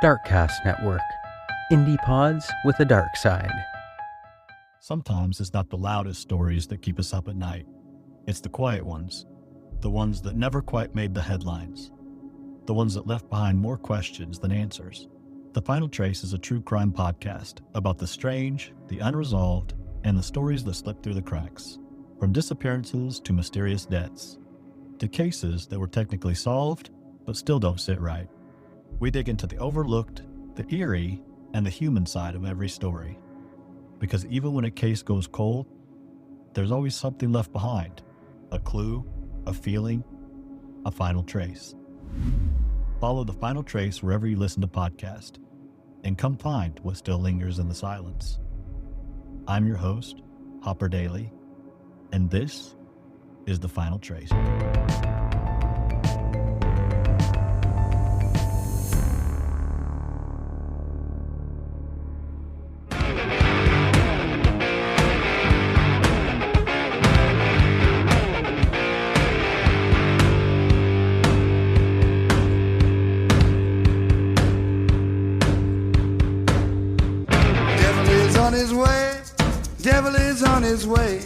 Darkcast Network. Indie pods with a dark side. Sometimes it's not the loudest stories that keep us up at night. It's the quiet ones. The ones that never quite made the headlines. The ones that left behind more questions than answers. The Final Trace is a true crime podcast about the strange, the unresolved, and the stories that slip through the cracks. From disappearances to mysterious deaths. To cases that were technically solved, but still don't sit right. We dig into the overlooked, the eerie, and the human side of every story. Because even when a case goes cold, there's always something left behind. A clue, a feeling, a final trace. Follow The Final Trace wherever you listen to podcasts, and come find what still lingers in the silence. I'm your host, Hopper Daly, and this is The Final Trace. Devil is on his way.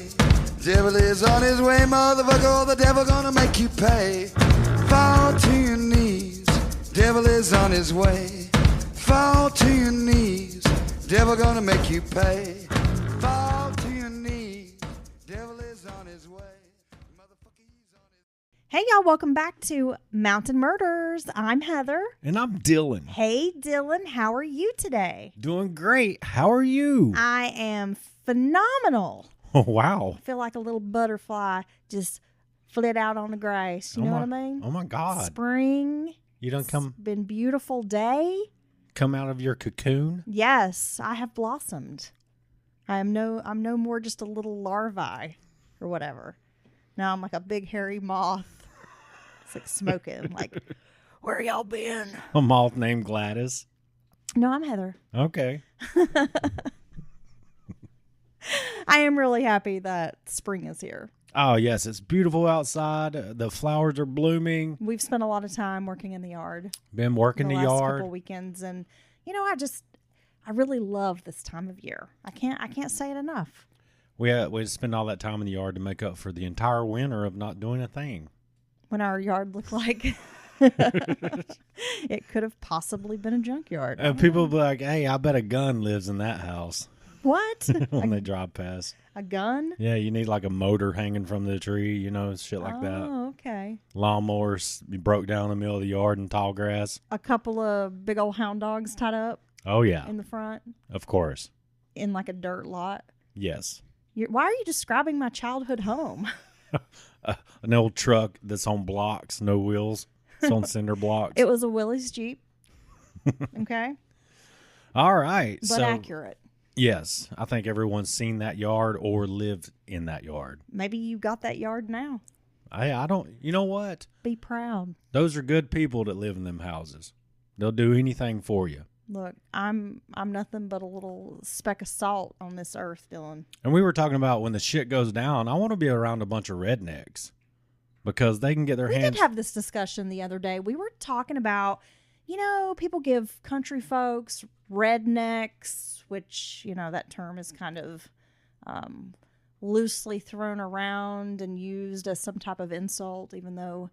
Devil is on his way, motherfucker. The devil gonna make you pay. Fall to your knees. Devil is on his way. Fall to your knees. Devil gonna make you pay. Fall to your knees. Devil is on his way. Motherfucker, he's on his... Hey y'all, welcome back to Mountain Murders. I'm Heather. And I'm Dylan. Hey Dylan, how are you today? Doing great. How are you? I am phenomenal. Oh, wow. I feel like a little butterfly just flit out on the grass. You know what I mean? Oh my God. Spring. You done It's been beautiful day. come out of your cocoon? Yes, I have blossomed. I'm no more just a little larvae or whatever. Now I'm like a big hairy moth. It's like smoking. Like, where y'all been? A moth named Gladys. No, I'm Heather. Okay. I am really happy that spring is here. Oh, yes. It's beautiful outside. The flowers are blooming. We've spent a lot of time working in the yard. Been working the last yard. couple weekends, and you know, I really love this time of year. I can't say it enough. We spend all that time in the yard to make up for the entire winter of not doing a thing. When our yard looked like it could have possibly been a junkyard. And people be like, hey, I bet a gun lives in that house. What? When they drive past. A gun? Yeah, you need like a motor hanging from the tree, shit like that. Oh, okay. Lawnmowers broke down in the middle of the yard in tall grass. A couple of big old hound dogs tied up Oh, yeah. in the front Of course. in like a dirt lot. Yes. Why are you describing my childhood home? An old truck that's on blocks, no wheels. It's on cinder blocks. It was a Willys Jeep. Okay. All right. But so, accurate. yes, I think everyone's seen that yard or lived in that yard. Maybe you got that yard now. I don't, you know what? Be proud. Those are good people that live in them houses. They'll do anything for you. Look, I'm nothing but a little speck of salt on this earth, Dylan. And we were talking about when the shit goes down, I want to be around a bunch of rednecks because they can get their We hands. did have this discussion the other day. We were talking about, people give country folks rednecks, which, that term is kind of loosely thrown around and used as some type of insult, even though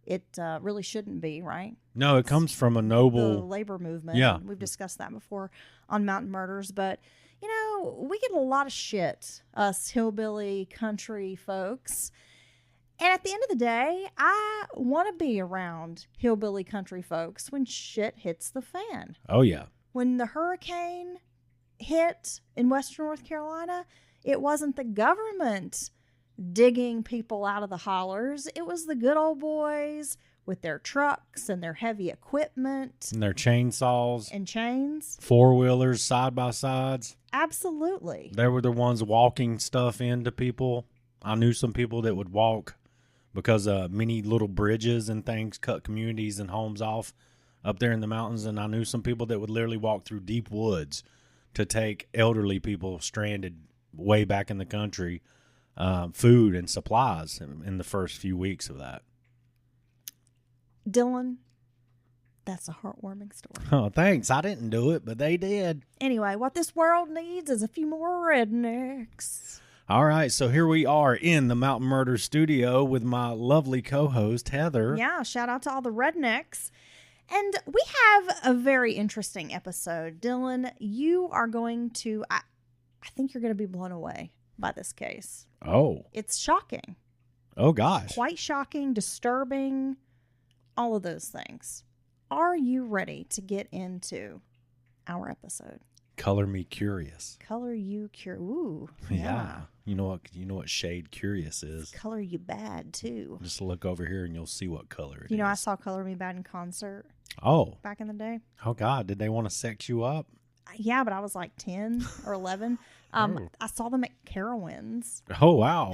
it really shouldn't be, right? No, it comes from a The noble. labor movement. Yeah. We've discussed that before on Mountain Murders, but we get a lot of shit, us hillbilly country folks. And at the end of the day, I want to be around hillbilly country folks when shit hits the fan. Oh, yeah. When the hurricane hit in Western North Carolina, it wasn't the government digging people out of the hollers. It was the good old boys with their trucks and their heavy equipment And their chainsaws, and chains. four-wheelers, side-by-sides. Absolutely. They were the ones walking stuff into people. I knew some people that would walk because many little bridges and things cut communities and homes off up there in the mountains. And I knew some people that would literally walk through deep woods to take elderly people stranded way back in the country food and supplies in the first few weeks of that. Dylan, That's a heartwarming story. Oh, thanks. I didn't do it, but they did. Anyway, what this world needs is a few more rednecks. All right, so here we are in the Mountain Murder Studio with my lovely co-host, Heather. Yeah, shout out to all the rednecks. And we have a very interesting episode. Dylan, you are going to, I think you're going to be blown away by this case. Oh. It's shocking. Oh, gosh. Quite shocking, disturbing, all of those things. Are you ready to get into our episode? Color me curious. Color you curious. Ooh, Yeah. You know what shade curious is. Color you bad, too. Just look over here and you'll see what color it is. You know, I saw Color Me Bad in concert Oh. back in the day. Oh, God. Did they want to sex you up? Yeah, but I was like 10 or 11. I saw them at Carowinds. Oh, wow.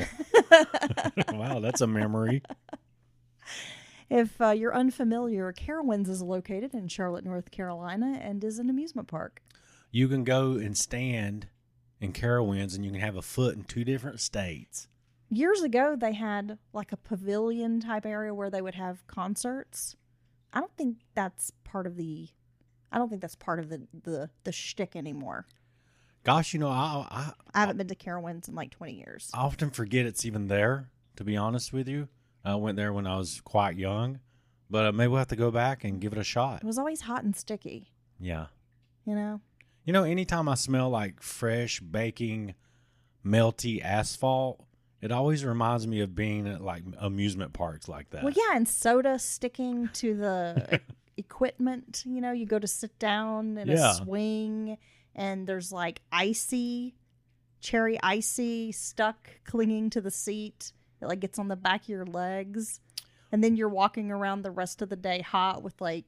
Wow, that's a memory. If you're unfamiliar, Carowinds is located in Charlotte, North Carolina, and is an amusement park. You can go and stand in Carowinds and you can have a foot in 2 different states. Years ago, they had like a pavilion type area where they would have concerts. I don't think that's part of the shtick anymore. Gosh, I haven't been to Carowinds in like 20 years. I often forget it's even there, to be honest with you. I went there when I was quite young, but maybe we'll have to go back and give it a shot. It was always hot and sticky. Yeah. You know? Anytime I smell like fresh, baking, melty asphalt, it always reminds me of being at like amusement parks like that. Well, yeah, and soda sticking to the equipment. You go to sit down in a swing, and there's like cherry icy stuck clinging to the seat. It like gets on the back of your legs, and then you're walking around the rest of the day hot with like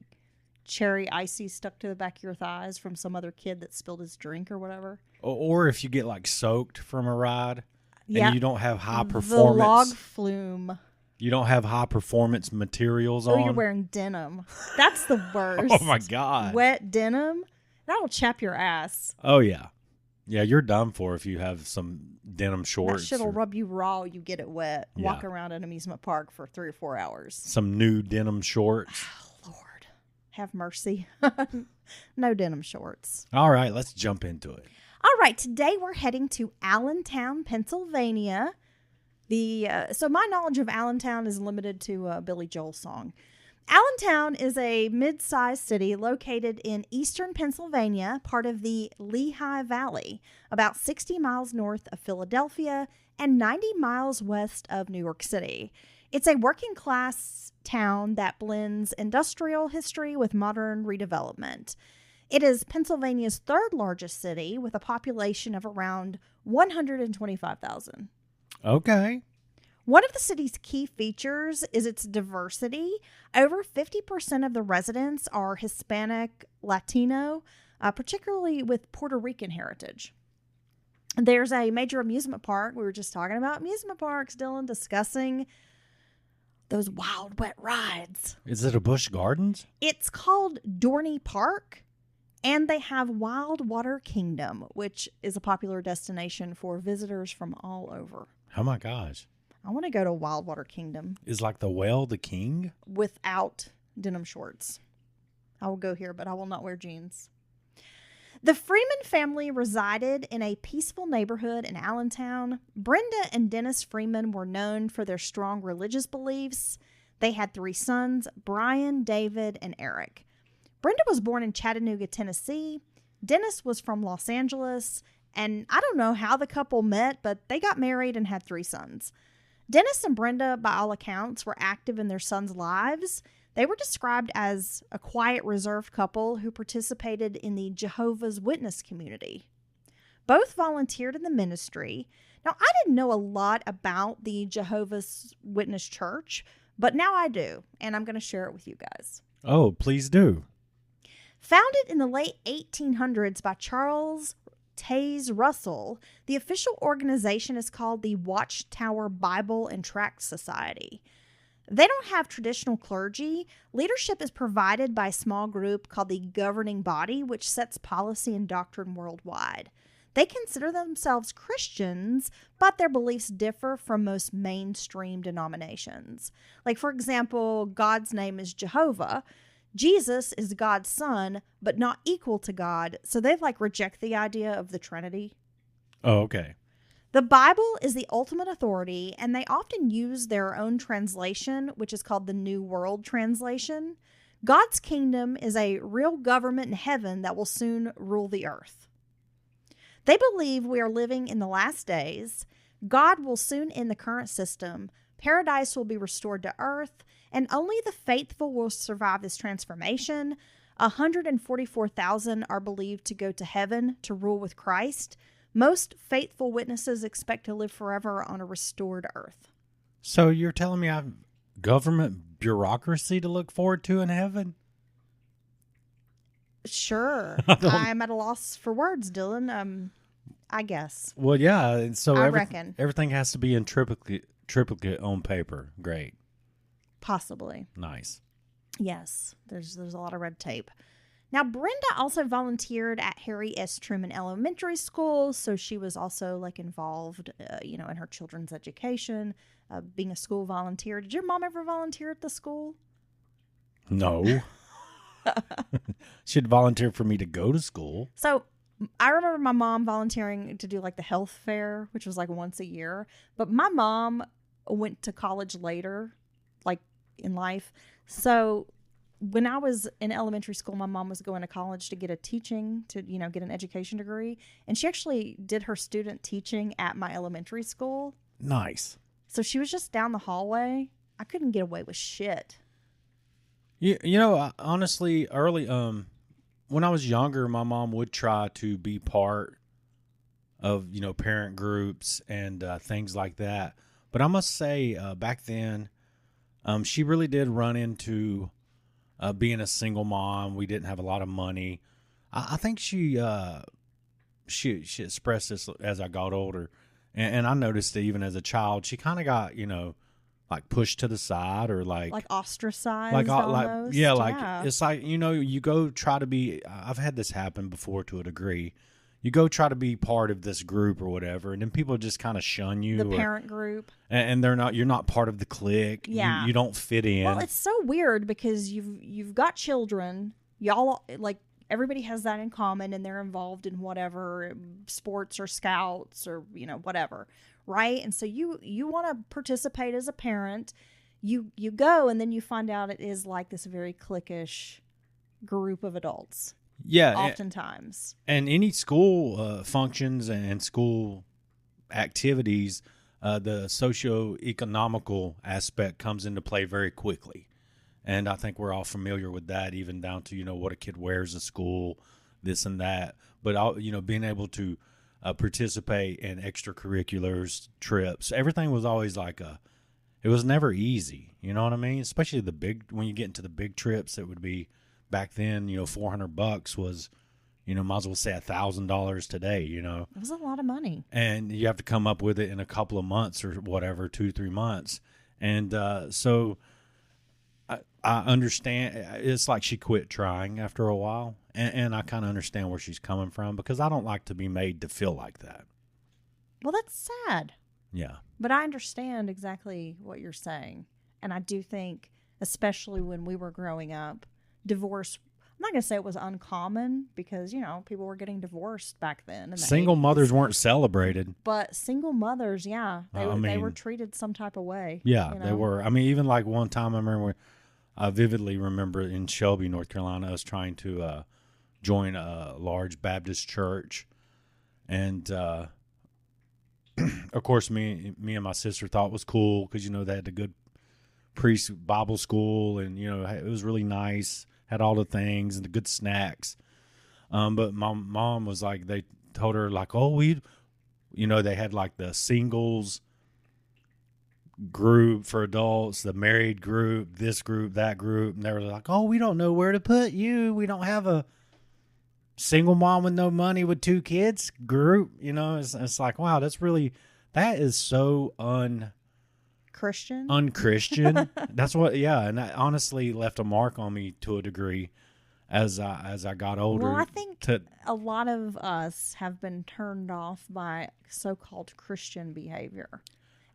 cherry icy stuck to the back of your thighs from some other kid that spilled his drink or whatever. Or if you get like soaked from a ride and you don't have high performance. The log flume. You don't have high performance materials on. Oh, you're wearing denim. That's the worst. Oh my God. Wet denim. That'll chap your ass. Oh yeah. Yeah, you're done for if you have some denim shorts. That shit'll rub you raw. You get it wet. Yeah. Walk around an amusement park for 3 or 4 hours. Some new denim shorts. Oh, Lord. Have mercy. No denim shorts. All right, let's jump into it. All right, today we're heading to Allentown, Pennsylvania. So my knowledge of Allentown is limited to a Billy Joel song. Allentown is a mid-sized city located in eastern Pennsylvania, part of the Lehigh Valley, about 60 miles north of Philadelphia and 90 miles west of New York City. It's a working-class town that blends industrial history with modern redevelopment. It is Pennsylvania's third largest city with a population of around 125,000. Okay. One of the city's key features is its diversity. Over 50% of the residents are Hispanic, Latino, particularly with Puerto Rican heritage. There's a major amusement park. We were just talking about amusement parks, Dylan, discussing those wild, wet rides. Is it a Busch Gardens? It's called Dorney Park, and they have Wild Water Kingdom, which is a popular destination for visitors from all over. Oh my gosh. I want to go to Wild Water Kingdom. Is like the whale the king? Without denim shorts. I will go here, but I will not wear jeans. The Freeman family resided in a peaceful neighborhood in Allentown. Brenda and Dennis Freeman were known for their strong religious beliefs. They had 3 sons, Bryan, David, and Eric. Brenda was born in Chattanooga, Tennessee. Dennis was from Los Angeles. And I don't know how the couple met, but they got married and had 3 sons. Dennis and Brenda, by all accounts, were active in their sons' lives. They were described as a quiet, reserved couple who participated in the Jehovah's Witness community. Both volunteered in the ministry. Now, I didn't know a lot about the Jehovah's Witness church, but now I do, and I'm going to share it with you guys. Oh, please do. Founded in the late 1800s by Charles Taze Russell, the official organization is called the Watchtower Bible and Tract Society. They don't have traditional clergy. Leadership is provided by a small group called the governing body, which sets policy and doctrine worldwide. They consider themselves Christians, but their beliefs differ from most mainstream denominations. Like, for example, God's name is Jehovah. Jesus is God's son, but not equal to God. So they like reject the idea of the Trinity. Oh, okay. The Bible is the ultimate authority, and they often use their own translation, which is called the New World Translation. God's kingdom is a real government in heaven that will soon rule the earth. They believe we are living in the last days. God will soon end the current system. Paradise will be restored to earth, and only the faithful will survive this transformation. 144,000 are believed to go to heaven to rule with Christ. Most faithful witnesses expect to live forever on a restored earth. So you're telling me I have government bureaucracy to look forward to in heaven? Sure. I'm at a loss for words, Dylan. I guess. Well, yeah. And so I reckon. Everything has to be in triplicate on paper. Great. Possibly. Nice. Yes. There's a lot of red tape. Now, Brenda also volunteered at Harry S. Truman Elementary School, so she was also like involved, in her children's education, being a school volunteer. Did your mom ever volunteer at the school? No. She'd volunteer for me to go to school. So I remember my mom volunteering to do like the health fair, which was like once a year. But my mom went to college later, like in life. So when I was in elementary school, my mom was going to college to get a teaching, to, get an education degree. And she actually did her student teaching at my elementary school. Nice. So she was just down the hallway. I couldn't get away with shit. Honestly, early, when I was younger, my mom would try to be part of, parent groups and things like that. But I must say, back then, she really did run into being a single mom. We didn't have a lot of money. I think she expressed this as I got older, and I noticed it even as a child. She kind of got like pushed to the side or like ostracized, almost. It's like you go try to be. I've had this happen before to a degree. You go try to be part of this group or whatever, and then people just kind of shun you. The parent group. And you're not part of the clique. Yeah. You don't fit in. Well, it's so weird because you've got children. Y'all, like, everybody has that in common, and they're involved in whatever, sports or scouts or, whatever, right? And so you want to participate as a parent. You go, and then you find out it is like this very cliquish group of adults. Yeah, oftentimes. And any school functions and school activities, the socio-economical aspect comes into play very quickly. And I think we're all familiar with that, even down to, what a kid wears at school, this and that. But, being able to participate in extracurriculars, trips, everything was always like it was never easy. You know what I mean? Especially when you get into the big trips, it would be. Back then, $400 was, might as well say $1,000 today, It was a lot of money. And you have to come up with it in a couple of months or whatever, 2-3 months. And so I understand. It's like she quit trying after a while. And I kind of understand where she's coming from because I don't like to be made to feel like that. Well, that's sad. Yeah. But I understand exactly what you're saying. And I do think, especially when we were growing up, divorce, I'm not going to say it was uncommon because, people were getting divorced back then. In single 80s. Mothers weren't celebrated. But single mothers, yeah, they were treated some type of way. Yeah, they were. I mean, even like one time I vividly remember in Shelby, North Carolina, I was trying to join a large Baptist church. And, of course, me and my sister thought it was cool because, they had a good priest Bible school and, it was really nice. Had all the things and the good snacks. But my mom was like, they told her like, oh, they had like the singles group for adults, the married group, this group, that group. And they were like, oh, we don't know where to put you. We don't have a single mom with no money with 2 kids group. It's like, wow, that is so unchristian. That's what, yeah. And that honestly left a mark on me to a degree as I got older. Well, I think a lot of us have been turned off by so-called Christian behavior.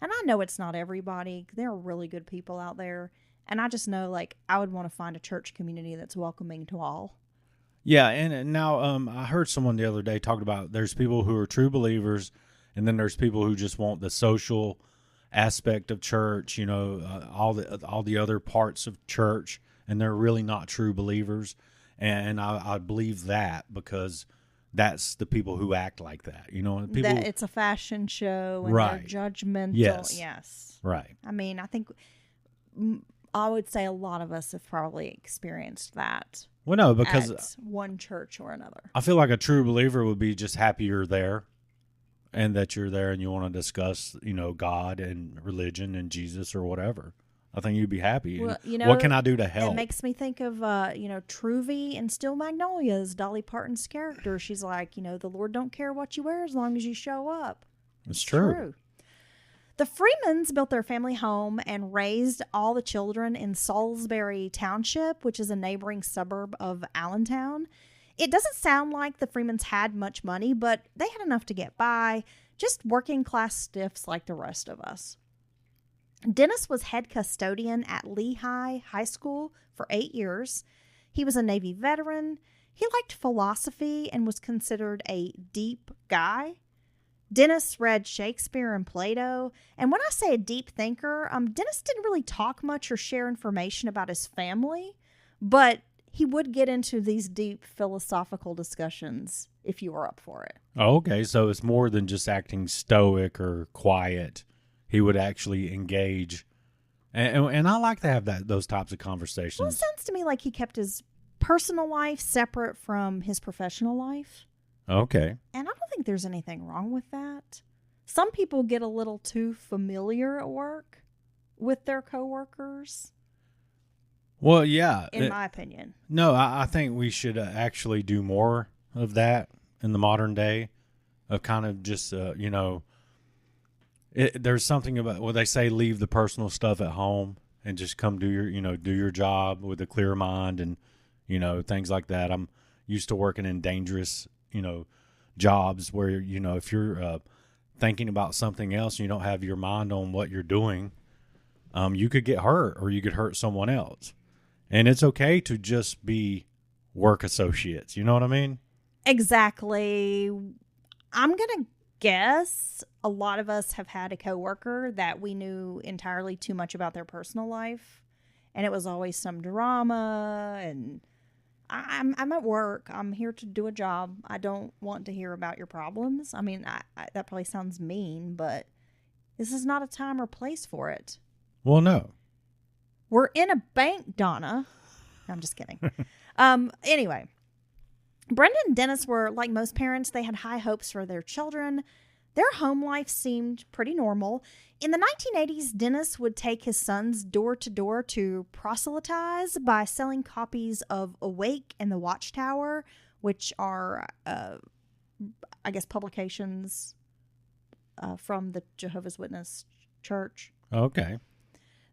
And I know it's not everybody. There are really good people out there. And I just know, like, I would want to find a church community that's welcoming to all. Yeah, and now I heard someone the other day talk about there's people who are true believers, and then there's people who just want the social aspect of church, all the other parts of church, and they're really not true believers. And I believe that because that's the people who act like that. People, that it's a fashion show and right. they're judgmental. Yes. Right. I mean, I think I would say a lot of us have probably experienced that. Well, no, because at one church or another. I feel like a true believer would be just happy you're there and that you're there and you want to discuss, God and religion and Jesus or whatever. I think you'd be happy. Well, what can I do to help? It makes me think of, Truvy and Steel Magnolias, Dolly Parton's character. She's like, the Lord don't care what you wear as long as you show up. It's true. The Freemans built their family home and raised all the children in Salisbury Township, which is a neighboring suburb of Allentown. It doesn't sound like the Freemans had much money, but they had enough to get by, just working class stiffs like the rest of us. Dennis was head custodian at Lehigh High School for 8 years. He was a Navy veteran. He liked philosophy and was considered a deep guy. Dennis read Shakespeare and Plato. And when I say a deep thinker, Dennis didn't really talk much or share information about his family, but he would get into these deep philosophical discussions if you were up for it. Oh, okay, so it's more than just acting stoic or quiet. He would actually engage. And I like to have those types of conversations. Well, it sounds to me like he kept his personal life separate from his professional life. Okay. And I don't think there's anything wrong with that. Some people get a little too familiar at work with their coworkers. Well, yeah. In my opinion. No, I think we should actually do more of that in the modern day, of kind of just, there's something about, they say leave the personal stuff at home and just come do your job with a clear mind and, things like that. I'm used to working in dangerous, jobs where, if you're thinking about something else and you don't have your mind on what you're doing, you could get hurt or you could hurt someone else. And it's okay to just be work associates. You know what I mean? Exactly. I'm going to guess a lot of us have had a coworker that we knew entirely too much about their personal life. And it was always some drama. And I'm at work. I'm here to do a job. I don't want to hear about your problems. I mean, that probably sounds mean, but this is not a time or place for it. Well, no. We're in a bank, Donna. I'm just kidding. Anyway, Brenda and Dennis were, like most parents, they had high hopes for their children. Their home life seemed pretty normal. In the 1980s, Dennis would take his sons door to door to proselytize by selling copies of Awake and the Watchtower, which are, publications from the Jehovah's Witness Church. Okay.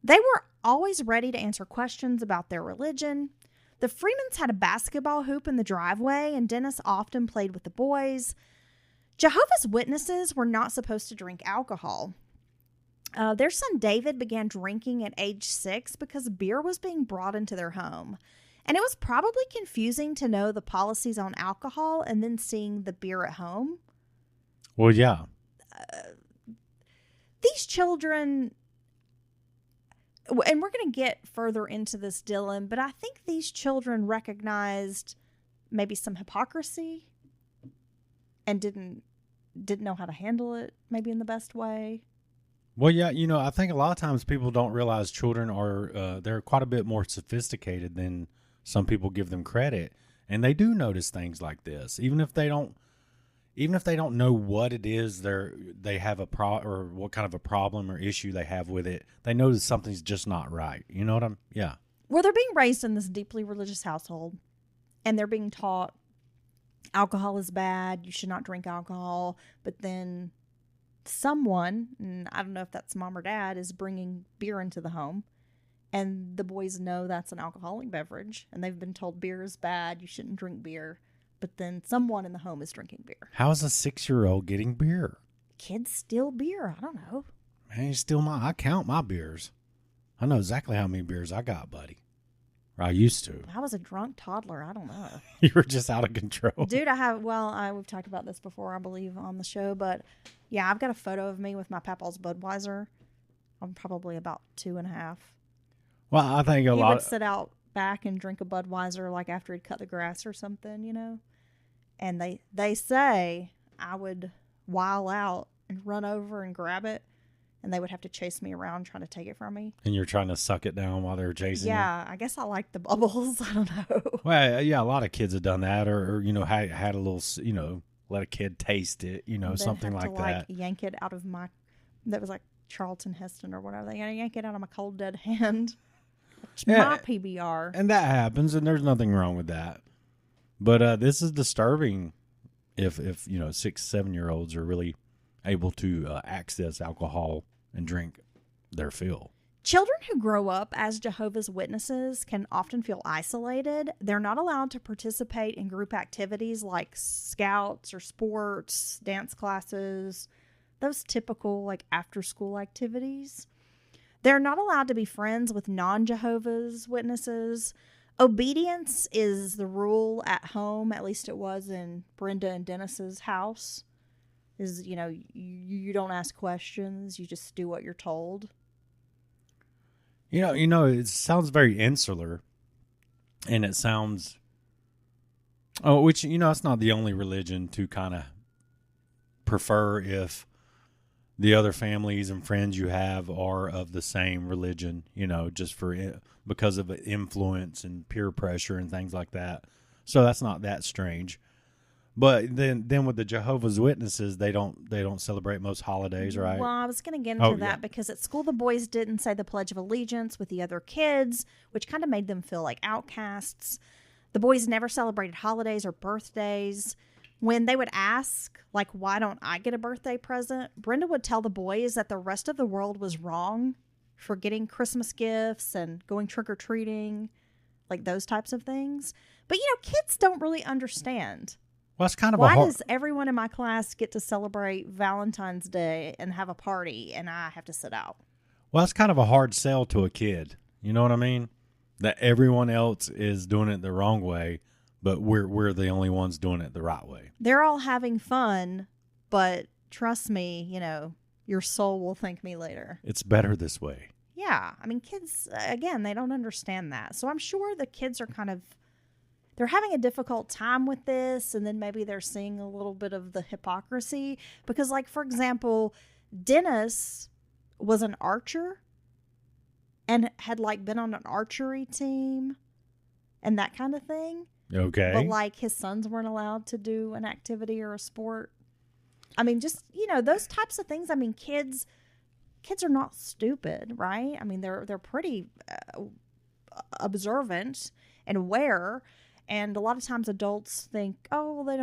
They were always ready to answer questions about their religion. The Freemans had a basketball hoop in the driveway, and Dennis often played with the boys. Jehovah's Witnesses were not supposed to drink alcohol. Their son David began drinking at age 6 because beer was being brought into their home. And it was probably confusing to know the policies on alcohol and then seeing the beer at home. Well, yeah. These children, and we're going to get further into this, Dylan, but I think these children recognized maybe some hypocrisy and didn't know how to handle it maybe in the best way. Well, yeah, I think a lot of times people don't realize children are, they're quite a bit more sophisticated than some people give them credit. And they do notice things like this, even if they don't know what it is they have or what kind of a problem or issue they have with it. They know that something's just not right. You know what yeah. Well, they're being raised in this deeply religious household, and they're being taught alcohol is bad. You should not drink alcohol. But then someone, and I don't know if that's mom or dad, is bringing beer into the home, and the boys know that's an alcoholic beverage, and they've been told beer is bad. You shouldn't drink beer. But then someone in the home is drinking beer. How is a 6-year-old getting beer? Kids steal beer. I don't know. Man, I count my beers. I know exactly how many beers I got, buddy. Or I used to. I was a drunk toddler. I don't know. You were just out of control. Dude, we've talked about this before, I believe, on the show, but yeah, I've got a photo of me with my papa's Budweiser. I'm probably about 2.5. Well, I think He would sit out back and drink a Budweiser like after he'd cut the grass or something, you know? And they say I would while out and run over and grab it, and they would have to chase me around trying to take it from me. And you're trying to suck it down while they're chasing you? Yeah, I guess I like the bubbles. I don't know. Well, yeah, a lot of kids have done that, or you know, had a little, you know, let a kid taste it, you know, They'd something have like to, that. Yank it out of my, that was like Charlton Heston or whatever. They gotta yank it out of my cold dead hand. It's my PBR. And that happens, and there's nothing wrong with that. But this is disturbing if 6-7-year-olds are really able to access alcohol and drink their fill. Children who grow up as Jehovah's Witnesses can often feel isolated. They're not allowed to participate in group activities like scouts or sports, dance classes, those typical like after-school activities. They're not allowed to be friends with non-Jehovah's Witnesses. Obedience is the rule at home, at least it was in Brenda and Dennis's house. Is, you don't ask questions, you just do what you're told. You know, it sounds very insular, and it sounds, which, it's not the only religion to kind of prefer if the other families and friends you have are of the same religion, just because of influence and peer pressure and things like that. So that's not that strange. But then with the Jehovah's Witnesses, they don't celebrate most holidays, right? Well, I was going to get into that because at school the boys didn't say the Pledge of Allegiance with the other kids, which kind of made them feel like outcasts. The boys never celebrated holidays or birthdays. When they would ask, like, why don't I get a birthday present? Brenda would tell the boys that the rest of the world was wrong for getting Christmas gifts and going trick-or-treating, like those types of things. But, kids don't really understand. Well, it's kind of why does everyone in my class get to celebrate Valentine's Day and have a party and I have to sit out? Well, it's kind of a hard sell to a kid. You know what I mean? That everyone else is doing it the wrong way, but we're the only ones doing it the right way. They're all having fun, but trust me, your soul will thank me later. It's better this way. Yeah. I mean, kids, again, they don't understand that. So I'm sure the kids are they're having a difficult time with this, and then maybe they're seeing a little bit of the hypocrisy. Because, like, for example, Dennis was an archer and had, like, been on an archery team and that kind of thing. Okay. But, like, his sons weren't allowed to do an activity or a sport. I mean, just, those types of things. I mean, kids are not stupid, right? I mean, they're pretty observant and aware. And a lot of times adults think, oh, well, they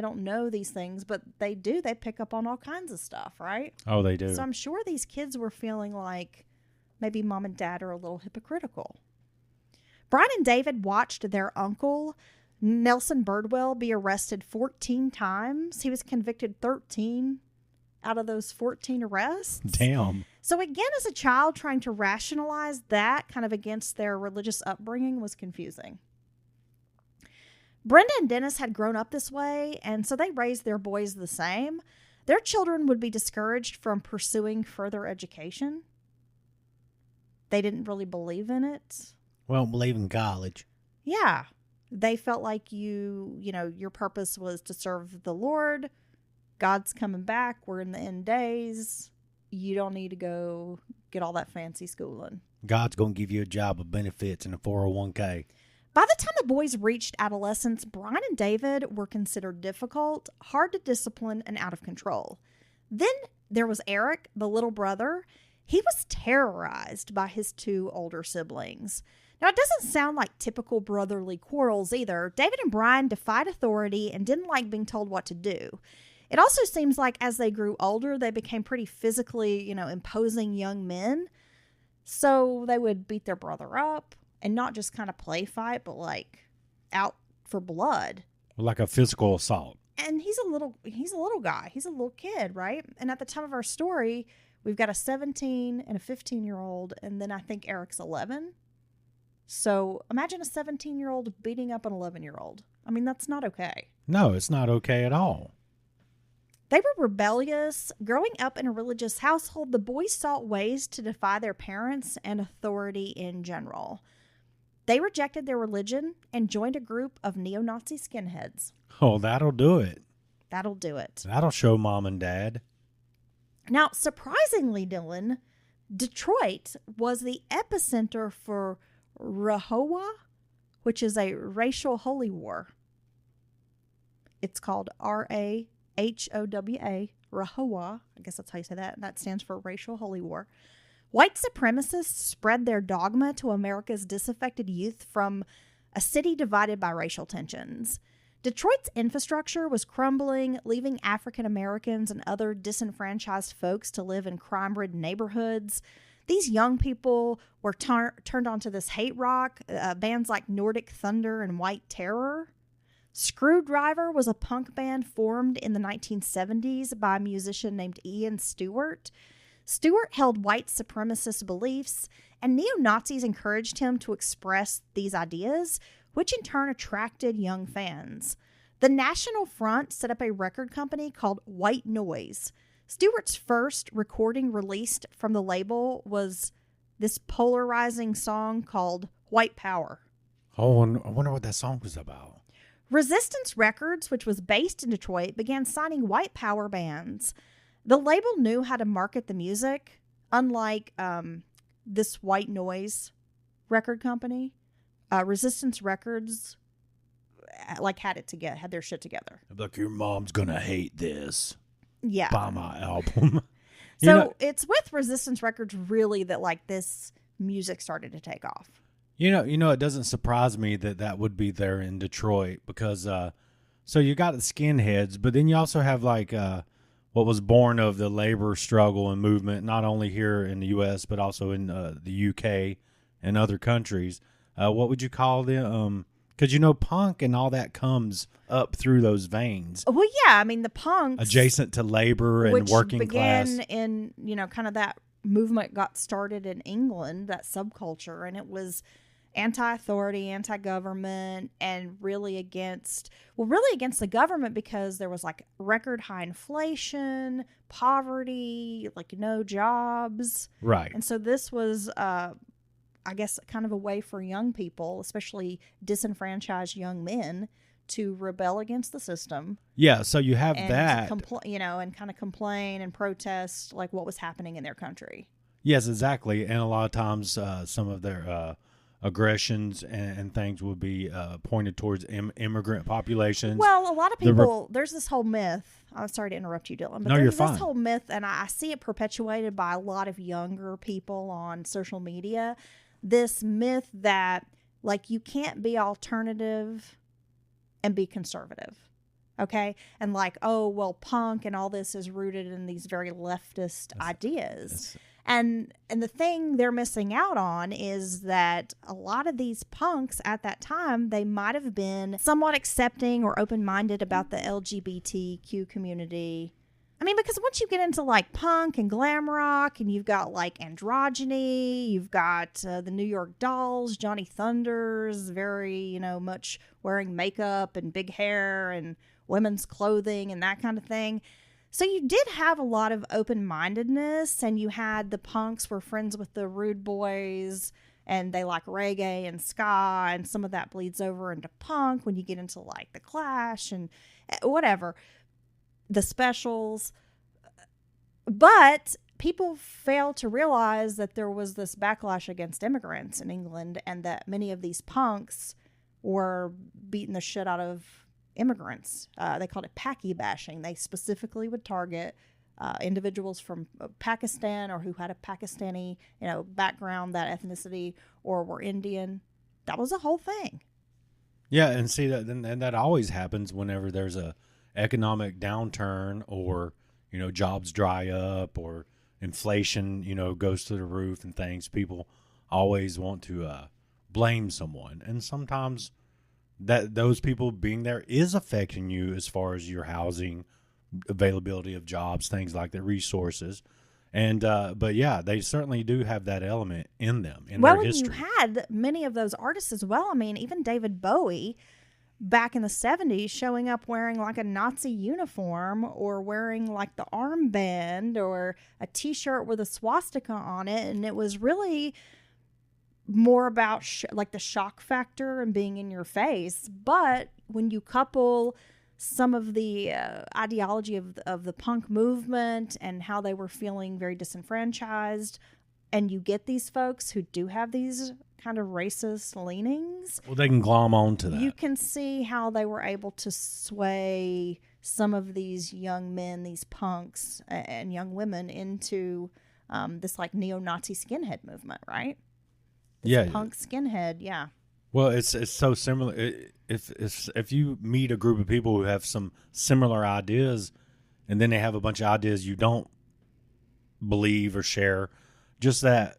don't know these things, but they do. They pick up on all kinds of stuff, right? Oh, they do. So I'm sure these kids were feeling like maybe mom and dad are a little hypocritical. Bryan and David watched their uncle, Nelson Birdwell, be arrested 14 times. He was convicted 13 out of those 14 arrests. Damn. So again, as a child, trying to rationalize that kind of against their religious upbringing was confusing. Brenda and Dennis had grown up this way, and so they raised their boys the same. Their children would be discouraged from pursuing further education. They didn't really believe in it. Well, believe in college. Yeah. They felt like your purpose was to serve the Lord. God's coming back. We're in the end days. You don't need to go get all that fancy schooling. God's going to give you a job with benefits and a 401k. By the time the boys reached adolescence, Bryan and David were considered difficult, hard to discipline, and out of control. Then there was Eric, the little brother. He was terrorized by his two older siblings. Now, it doesn't sound like typical brotherly quarrels either. David and Bryan defied authority and didn't like being told what to do. It also seems like as they grew older, they became pretty physically, imposing young men. So they would beat their brother up. And not just kind of play fight, but like out for blood. Like a physical assault. And he's a little guy. He's a little kid, right? And at the time of our story, We've got a 17 and a 15-year-old, and then I think Eric's 11. So imagine a 17-year-old beating up an 11-year-old. I mean, that's not okay. No, it's not okay at all. They were rebellious. Growing up in a religious household, the boys sought ways to defy their parents and authority in general. They rejected their religion and joined a group of neo-Nazi skinheads. Oh, that'll do it. That'll do it. That'll show mom and dad. Now, surprisingly, Dylan, Detroit was the epicenter for RAHOWA, which is a racial holy war. It's called RAHOWA, RAHOWA. I guess that's how you say that. That stands for Racial Holy War. White supremacists spread their dogma to America's disaffected youth from a city divided by racial tensions. Detroit's infrastructure was crumbling, leaving African Americans and other disenfranchised folks to live in crime-ridden neighborhoods. These young people were turned onto this hate rock, bands like Nordic Thunder and White Terror. Screwdriver was a punk band formed in the 1970s by a musician named Ian Stewart. Stewart held white supremacist beliefs, and neo-Nazis encouraged him to express these ideas, which in turn attracted young fans. The National Front set up a record company called White Noise. Stewart's first recording released from the label was this polarizing song called White Power. Oh, and I wonder what that song was about. Resistance Records, which was based in Detroit, began signing white power bands. The label knew how to market the music, unlike this White Noise record company. Resistance Records had their shit together. Like, your mom's gonna hate this. Yeah. Buy my album. It's with Resistance Records really that this music started to take off. It doesn't surprise me that would be there in Detroit because so you got the Skinheads, but then you also have what was born of the labor struggle and movement, not only here in the U.S. but also in the U.K. and other countries. What would you call them? Because punk and all that comes up through those veins. Well, yeah, I mean the punks adjacent to labor and working class, which began in kind of that movement got started in England, that subculture, and it was anti-authority, anti-government, and really against the government because there was record high inflation, poverty, no jobs. Right. And so this was, I guess, kind of a way for young people, especially disenfranchised young men, to rebel against the system. Yeah, so you have and that. And kind of complain and protest what was happening in their country. Yes, exactly. And a lot of times some of their aggressions and things would be pointed towards immigrant populations. Well, a lot of people, there's this whole myth. I'm sorry to interrupt you, Dylan, but no, there's you're this fine. whole myth, and I see it perpetuated by a lot of younger people on social media. This myth that you can't be alternative and be conservative. Okay? And punk and all this is rooted in these very leftist ideas. And the thing they're missing out on is that a lot of these punks at that time, they might have been somewhat accepting or open-minded about the LGBTQ community. I mean, because once you get into punk and glam rock, and you've got androgyny, you've got the New York Dolls, Johnny Thunders, very, much wearing makeup and big hair and women's clothing and that kind of thing. So you did have a lot of open-mindedness, and you had the punks were friends with the rude boys, and they like reggae and ska, and some of that bleeds over into punk when you get into the Clash and whatever, the Specials. But people fail to realize that there was this backlash against immigrants in England, and that many of these punks were beating the shit out of immigrants. They called it Paki bashing. They specifically would target individuals from Pakistan or who had a Pakistani, background, that ethnicity, or were Indian. That was a whole thing. Yeah, and see that, and that always happens whenever there's a economic downturn, or jobs dry up, or inflation goes to the roof and things. People always want to blame someone, and sometimes that those people being there is affecting you as far as your housing, availability of jobs, things like that, resources. And but yeah, they certainly do have that element in them in Well, their and history. you had many of those artists as well. I mean, even David Bowie back in the 70s showing up wearing like a Nazi uniform or wearing like the armband or a t-shirt with a swastika on it. And it was really more about like the shock factor and being in your face. But when you couple some of the ideology of the punk movement and how they were feeling very disenfranchised, and you get these folks who do have these kind of racist leanings, Well, they can glom on to that. you can see how they were able to sway some of these young men, these punks and young women into this like neo-Nazi skinhead movement, right? Yeah. Punk skinhead, yeah. Well, it's so similar. If you meet a group of people who have some similar ideas, and then they have a bunch of ideas you don't believe or share, just that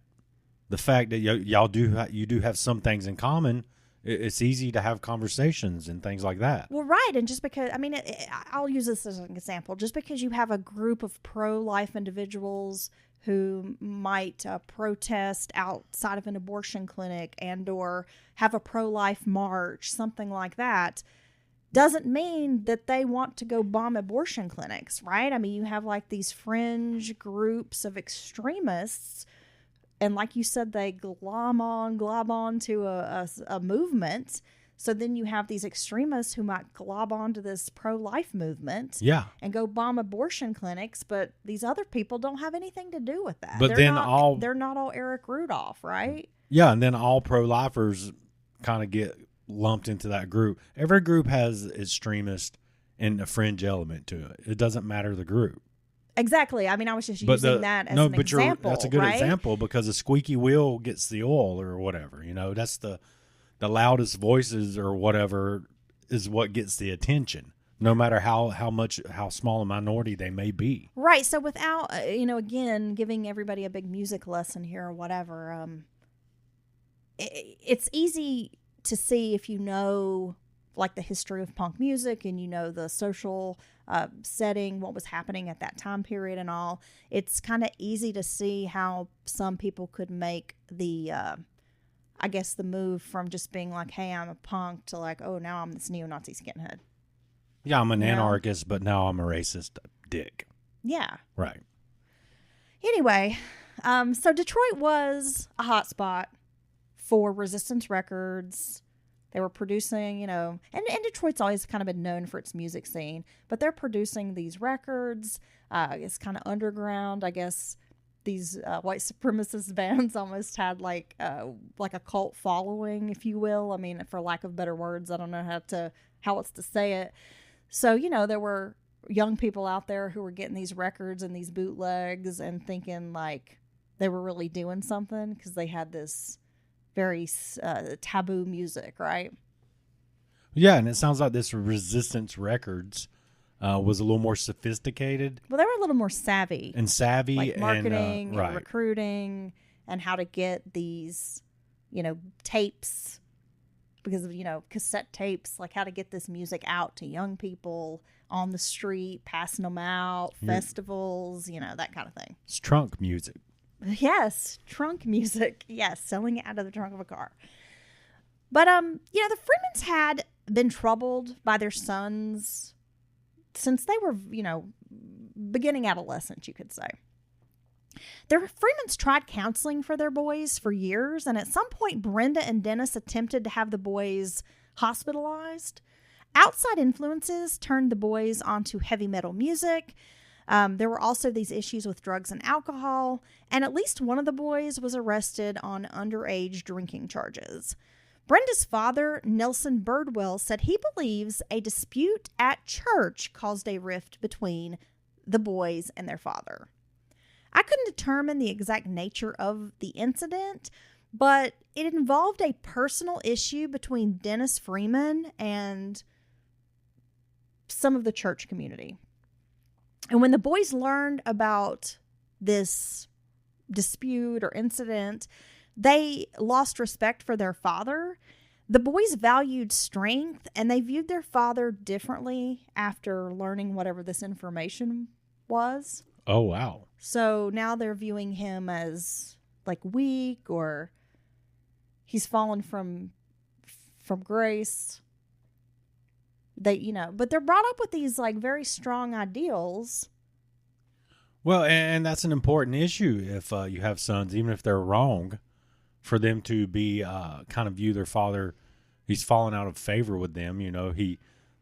the fact that you do have some things in common, it's easy to have conversations and things like that. Well, right, and just because, I mean, I'll use this as an example. Just because you have a group of pro-life individuals who might protest outside of an abortion clinic and or have a pro-life march, something like that, doesn't mean that they want to go bomb abortion clinics, right? I mean, you have like these fringe groups of extremists, and like you said, they glob on to a movement. So then you have these extremists who might glob onto this pro-life movement, Yeah. and go bomb abortion clinics, but these other people don't have anything to do with that. But they're then they're not all Eric Rudolph, right? Yeah, and then all pro-lifers kind of get lumped into that group. Every group has extremist and a fringe element to it. It doesn't matter the group. Exactly. I mean, I was just using that as an example. That's a good right? example because the squeaky wheel gets the oil or whatever. You know, that's the loudest voices or whatever is what gets the attention, no matter how small a minority they may be. Right. So without, again, giving everybody a big music lesson here or whatever, it's easy to see if you know like the history of punk music and you know the social setting, what was happening at that time period and all. It's kind of easy to see how some people could make the the move from just being like, hey, I'm a punk to like, oh, now I'm this neo-Nazi skinhead. Yeah, I'm an anarchist, but now I'm a racist dick. Yeah. Right. Anyway, so Detroit was a hotspot for Resistance Records. They were producing, and Detroit's always kind of been known for its music scene, but they're producing these records. It's kind of underground, I guess. These white supremacist bands almost had like a cult following, if you will. I mean, for lack of better words, I don't know how else to say it. So, there were young people out there who were getting these records and these bootlegs and thinking like they were really doing something because they had this very taboo music, right? Yeah, and it sounds like this Resistance Records was a little more sophisticated. Well, they were a little more savvy. Like marketing and recruiting and how to get these, tapes because of, cassette tapes, like how to get this music out to young people on the street, passing them out, festivals, that kind of thing. It's trunk music. Yes, trunk music. Yes, selling it out of the trunk of a car. But, the Freemans had been troubled by their sons since they were, beginning adolescence, you could say. The Freemans tried counseling for their boys for years, and at some point, Brenda and Dennis attempted to have the boys hospitalized. Outside influences turned the boys onto heavy metal music. There were also these issues with drugs and alcohol, and at least one of the boys was arrested on underage drinking charges. Brenda's father, Nelson Birdwell, said he believes a dispute at church caused a rift between the boys and their father. I couldn't determine the exact nature of the incident, but it involved a personal issue between Dennis Freeman and some of the church community. And when the boys learned about this dispute or incident, they lost respect for their father. The boys valued strength, and they viewed their father differently after learning whatever this information was. Oh, wow. So now they're viewing him as like weak, or he's fallen from grace. But they're brought up with these like very strong ideals. Well, and that's an important issue if you have sons, even if they're wrong, for them to be kind of view their father. He's fallen out of favor with them.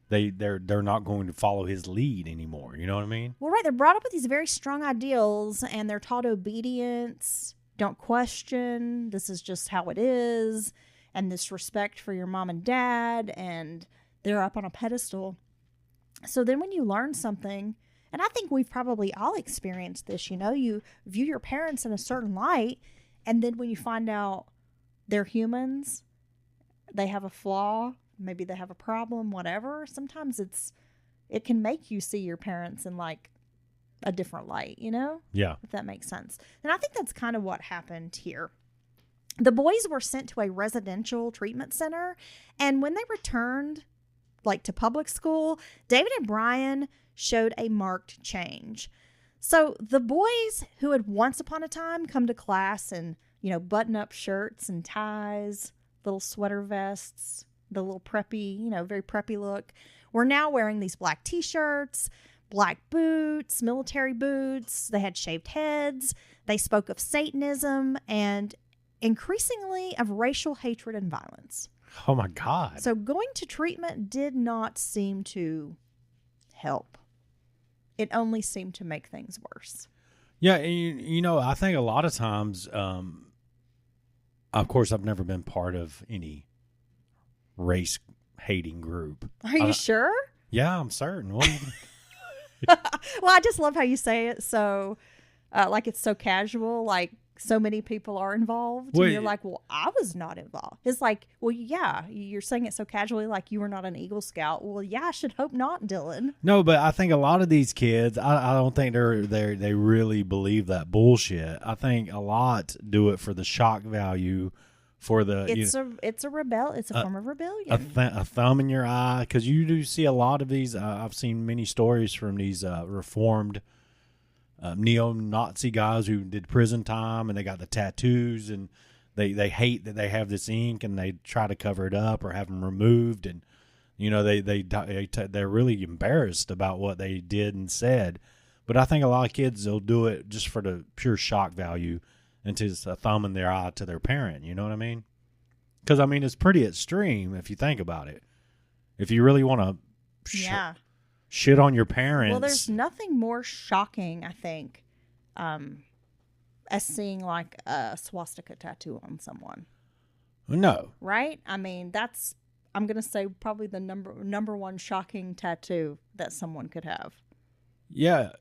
They're not going to follow his lead anymore. You know what I mean? Well, right. They're brought up with these very strong ideals, and they're taught obedience. Don't question. This is just how it is. And this respect for your mom and dad. And they're up on a pedestal. So then when you learn something, and I think we've probably all experienced this, you view your parents in a certain light. And then when you find out they're humans, they have a flaw, maybe they have a problem, whatever. Sometimes it can make you see your parents in like a different light, Yeah. If that makes sense. And I think that's kind of what happened here. The boys were sent to a residential treatment center, and when they returned like to public school, David and Bryan showed a marked change. So the boys who had once upon a time come to class in, button-up shirts and ties, little sweater vests, the little preppy, very preppy look, were now wearing these black t-shirts, black boots, military boots. They had shaved heads. They spoke of Satanism and increasingly of racial hatred and violence. Oh, my God. So going to treatment did not seem to help. It only seemed to make things worse. Yeah, I think a lot of times, of course, I've never been part of any race-hating group. Are you sure? Yeah, I'm certain. Well, Well, I just love how you say it so, like it's so casual, like so many people are involved. Well, and you're like, well, I was not involved. It's like, well, yeah, you're saying it so casually, like you were not an Eagle Scout. Well, yeah, I should hope not, Dylan. no, but I think a lot of these kids, I don't think they really believe that bullshit. I think a lot do it for the shock value, for the It's a form of rebellion. a thumb in your eye, because you do see a lot of these. I've seen many stories from these reformed neo-Nazi guys who did prison time, and they got the tattoos, and they hate that they have this ink, and they try to cover it up or have them removed, and they're really embarrassed about what they did and said. But I think a lot of kids will do it just for the pure shock value and just a thumb in their eye to their parent. You know what I mean? Because it's pretty extreme if you think about it. If you really want to, shit on your parents. Well, there's nothing more shocking, I think, as seeing like a swastika tattoo on someone. No. Right? That's, I'm going to say, probably the number one shocking tattoo that someone could have. Yeah.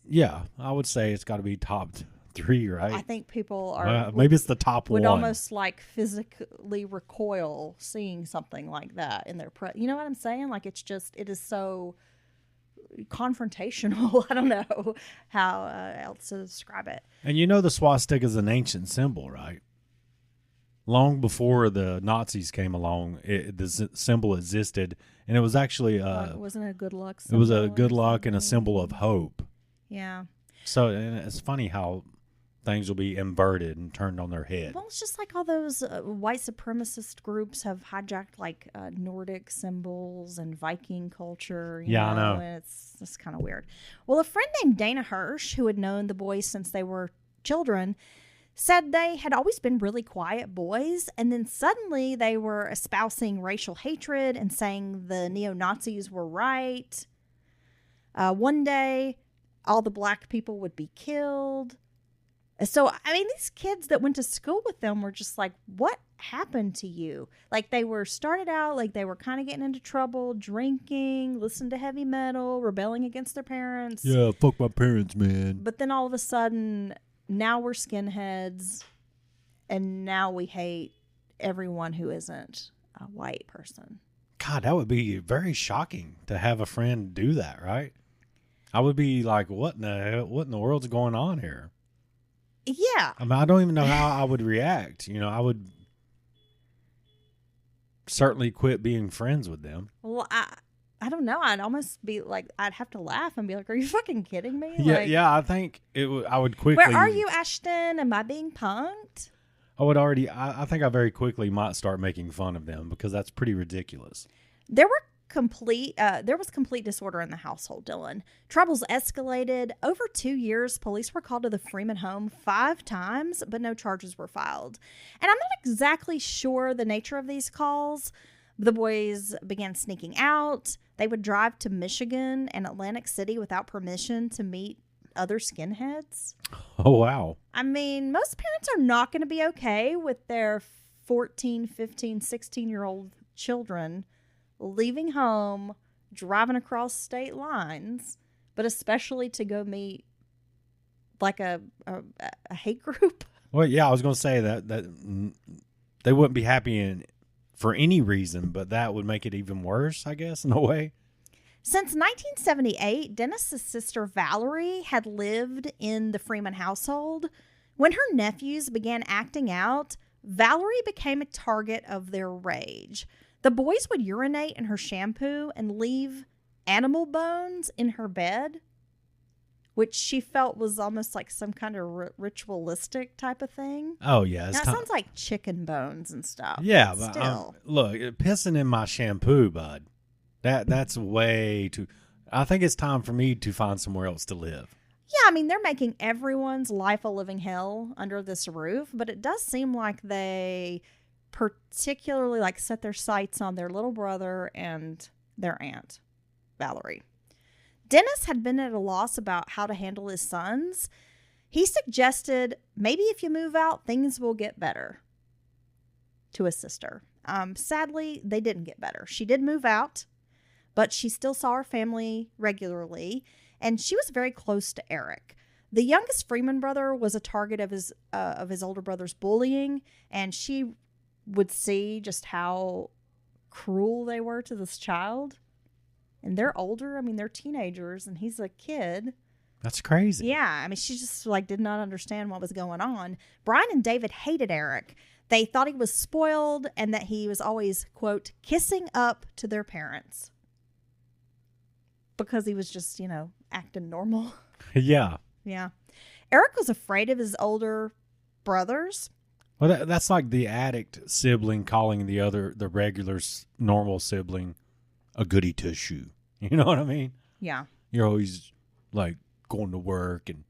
Yeah. I would say it's got to be top 3, right? I think people are... maybe it's the top would 1. almost like physically recoil seeing something like that in their... You know what I'm saying? Like it is so... confrontational. I don't know how else to describe it. And the swastika is an ancient symbol, right? Long before the Nazis came along, the symbol existed, and it was actually wasn't it a good luck symbol? It was a good luck and a symbol of hope. Yeah. So and it's funny how things will be inverted and turned on their head. Well, it's just like all those white supremacist groups have hijacked like Nordic symbols and Viking culture. You know, I know. And it's kind of weird. Well, a friend named Dana Hirsch, who had known the boys since they were children, said they had always been really quiet boys, and then suddenly they were espousing racial hatred and saying the neo-Nazis were right. One day, all the black people would be killed. So, these kids that went to school with them were just like, what happened to you? Like, they were started out, like, they were kind of getting into trouble, drinking, listening to heavy metal, rebelling against their parents. Yeah, fuck my parents, man. But then all of a sudden, now we're skinheads, and now we hate everyone who isn't a white person. God, that would be very shocking to have a friend do that, right? I would be like, what in the world's going on here? Yeah. I don't even know how I would react. I would certainly quit being friends with them. Well, I don't know. I'd almost be like, I'd have to laugh and be like, "Are you fucking kidding me?" Yeah, Like, yeah. I think I would quickly. where are you, Ashton? Am I being punked? I think I very quickly might start making fun of them because that's pretty ridiculous. There was complete disorder in the household, Dylan. Troubles escalated. Over 2 years, police were called to the Freeman home 5 times, but no charges were filed. And I'm not exactly sure the nature of these calls. The boys began sneaking out. They would drive to Michigan and Atlantic City without permission to meet other skinheads. Oh, wow. I mean, most parents are not going to be okay with their 14, 15, 16-year-old children leaving home, driving across state lines, but especially to go meet like a hate group. Well, yeah, I was going to say that they wouldn't be happy for any reason, but that would make it even worse, I guess, in a way. Since 1978, Dennis's sister Valerie had lived in the Freeman household. When her nephews began acting out, Valerie became a target of their rage. The boys would urinate in her shampoo and leave animal bones in her bed, which she felt was almost like some kind of ritualistic type of thing. Oh, yeah. Now, it sounds like chicken bones and stuff. Yeah, but but still. look, pissing in my shampoo, bud. That's way too. I think it's time for me to find somewhere else to live. Yeah, I mean, they're making everyone's life a living hell under this roof, but it does seem like they particularly like set their sights on their little brother and their aunt, Valerie. Dennis had been at a loss about how to handle his sons. He suggested, maybe if you move out, things will get better, to his sister. Sadly, they didn't get better. She did move out, but she still saw her family regularly, and she was very close to Eric. The youngest Freeman brother was a target of his older brother's bullying, and she would see just how cruel they were to this child. And they're older. I mean, they're teenagers, and he's a kid. That's crazy. Yeah, I mean, she just like did not understand what was going on. Bryan and David hated Eric. They thought he was spoiled and that he was always, quote, kissing up to their parents. Because he was just, acting normal. Yeah. Yeah. Eric was afraid of his older brothers. Well, that's like the addict sibling calling the regular normal sibling a goody two-shoe. You know what I mean? Yeah. You're always like going to work and,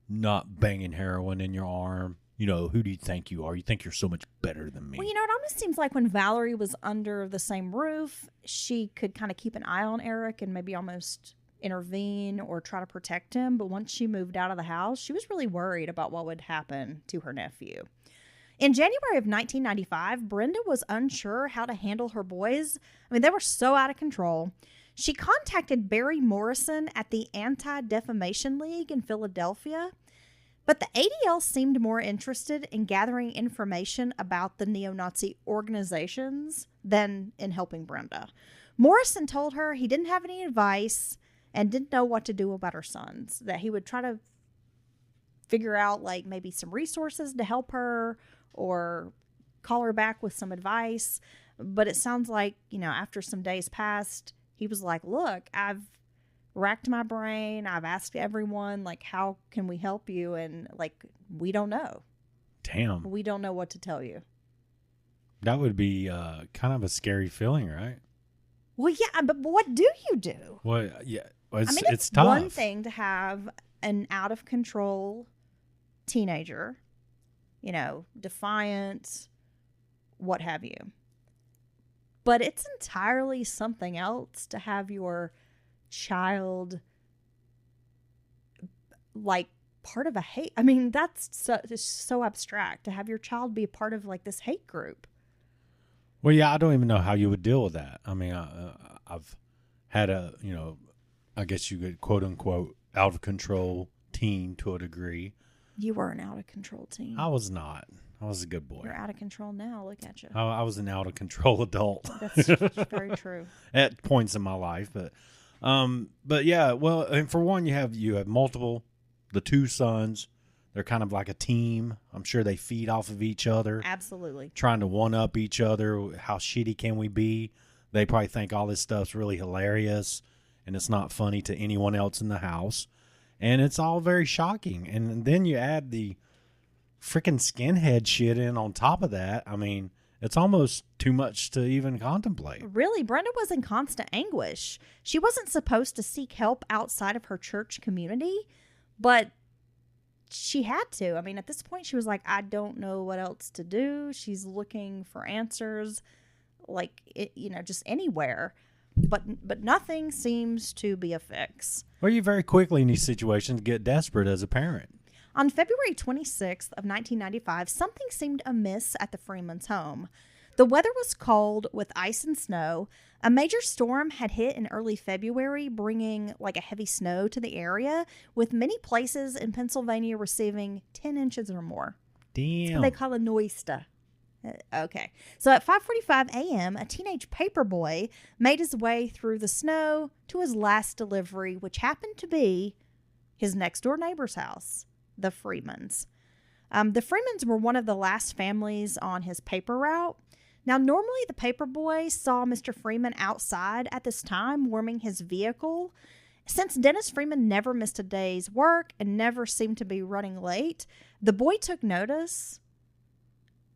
not banging heroin in your arm. Who do you think you are? You think you're so much better than me. Well, it almost seems like when Valerie was under the same roof, she could kind of keep an eye on Eric and maybe almost intervene or try to protect him. But once she moved out of the house, she was really worried about what would happen to her nephew. In January of 1995, Brenda was unsure how to handle her boys. I mean, they were so out of control. She contacted Barry Morrison at the Anti-Defamation League in Philadelphia, but the ADL seemed more interested in gathering information about the neo-Nazi organizations than in helping Brenda. Morrison told her he didn't have any advice and didn't know what to do about her sons, that he would try to figure out like maybe some resources to help her or call her back with some advice. But it sounds like, after some days passed, he was like, look, I've racked my brain. I've asked everyone, like, how can we help you? And, like, we don't know. Damn. We don't know what to tell you. That would be kind of a scary feeling, right? Well, yeah, but what do you do? Well, yeah. Well, it's tough. one thing to have an out-of-control teenager, defiant, what have you. But it's entirely something else to have your child like part of a hate. I mean, that's so abstract to have your child be a part of like this hate group. Well, yeah, I don't even know how you would deal with that. I mean, I've had I guess you could quote unquote out of control teen to a degree. You were an out of control teen. I was not. I was a good boy. You're out of control now. Look at you. I was an out of control adult. That's very true. At points in my life, but yeah. Well, and for one, you have multiple. The two sons, they're kind of like a team. I'm sure they feed off of each other. Absolutely. Trying to one up each other. How shitty can we be? They probably think all this stuff's really hilarious and it's not funny to anyone else in the house. And it's all very shocking. And then you add the freaking skinhead shit in on top of that. I mean, it's almost too much to even contemplate. Really, Brenda was in constant anguish. She wasn't supposed to seek help outside of her church community, but she had to. I mean, at this point, she was like, I don't know what else to do. She's looking for answers, like, just anywhere. But nothing seems to be a fix. Well, you very quickly in these situations get desperate as a parent. On February 26th of 1995, something seemed amiss at the Freemans' home. The weather was cold with ice and snow. A major storm had hit in early February, bringing like a heavy snow to the area, with many places in Pennsylvania receiving 10 inches or more. Damn. They call a noista. Okay. So at 5:45 a.m., a teenage paperboy made his way through the snow to his last delivery, which happened to be his next-door neighbor's house, the Freemans. The Freemans were one of the last families on his paper route. Now, normally the paperboy saw Mr. Freeman outside at this time warming his vehicle. Since Dennis Freeman never missed a day's work and never seemed to be running late, the boy took notice.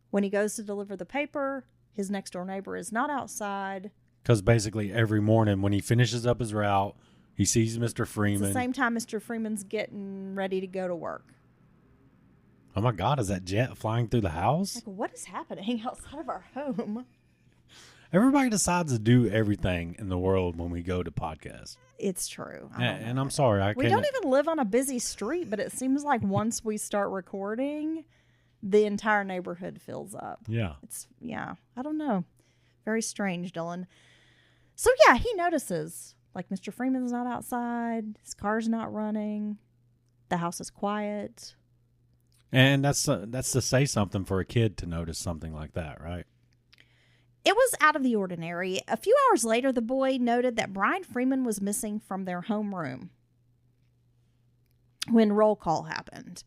When he goes to deliver the paper, his next-door neighbor is not outside. Because basically every morning when he finishes up his route, he sees Mr. Freeman. It's the same time Mr. Freeman's getting ready to go to work. Oh my God, is that jet flying through the house? Like, what is happening outside of our home? Everybody decides to do everything in the world when we go to podcasts. It's true. And I'm sorry. We don't even live on a busy street, but it seems like once we start recording, the entire neighborhood fills up. Yeah. I don't know. Very strange, Dylan. So yeah, he notices, like, Mr. Freeman's not outside. His car's not running. The house is quiet. And that's to say something for a kid to notice something like that, right? It was out of the ordinary. A few hours later, the boy noted that Bryan Freeman was missing from their homeroom when roll call happened.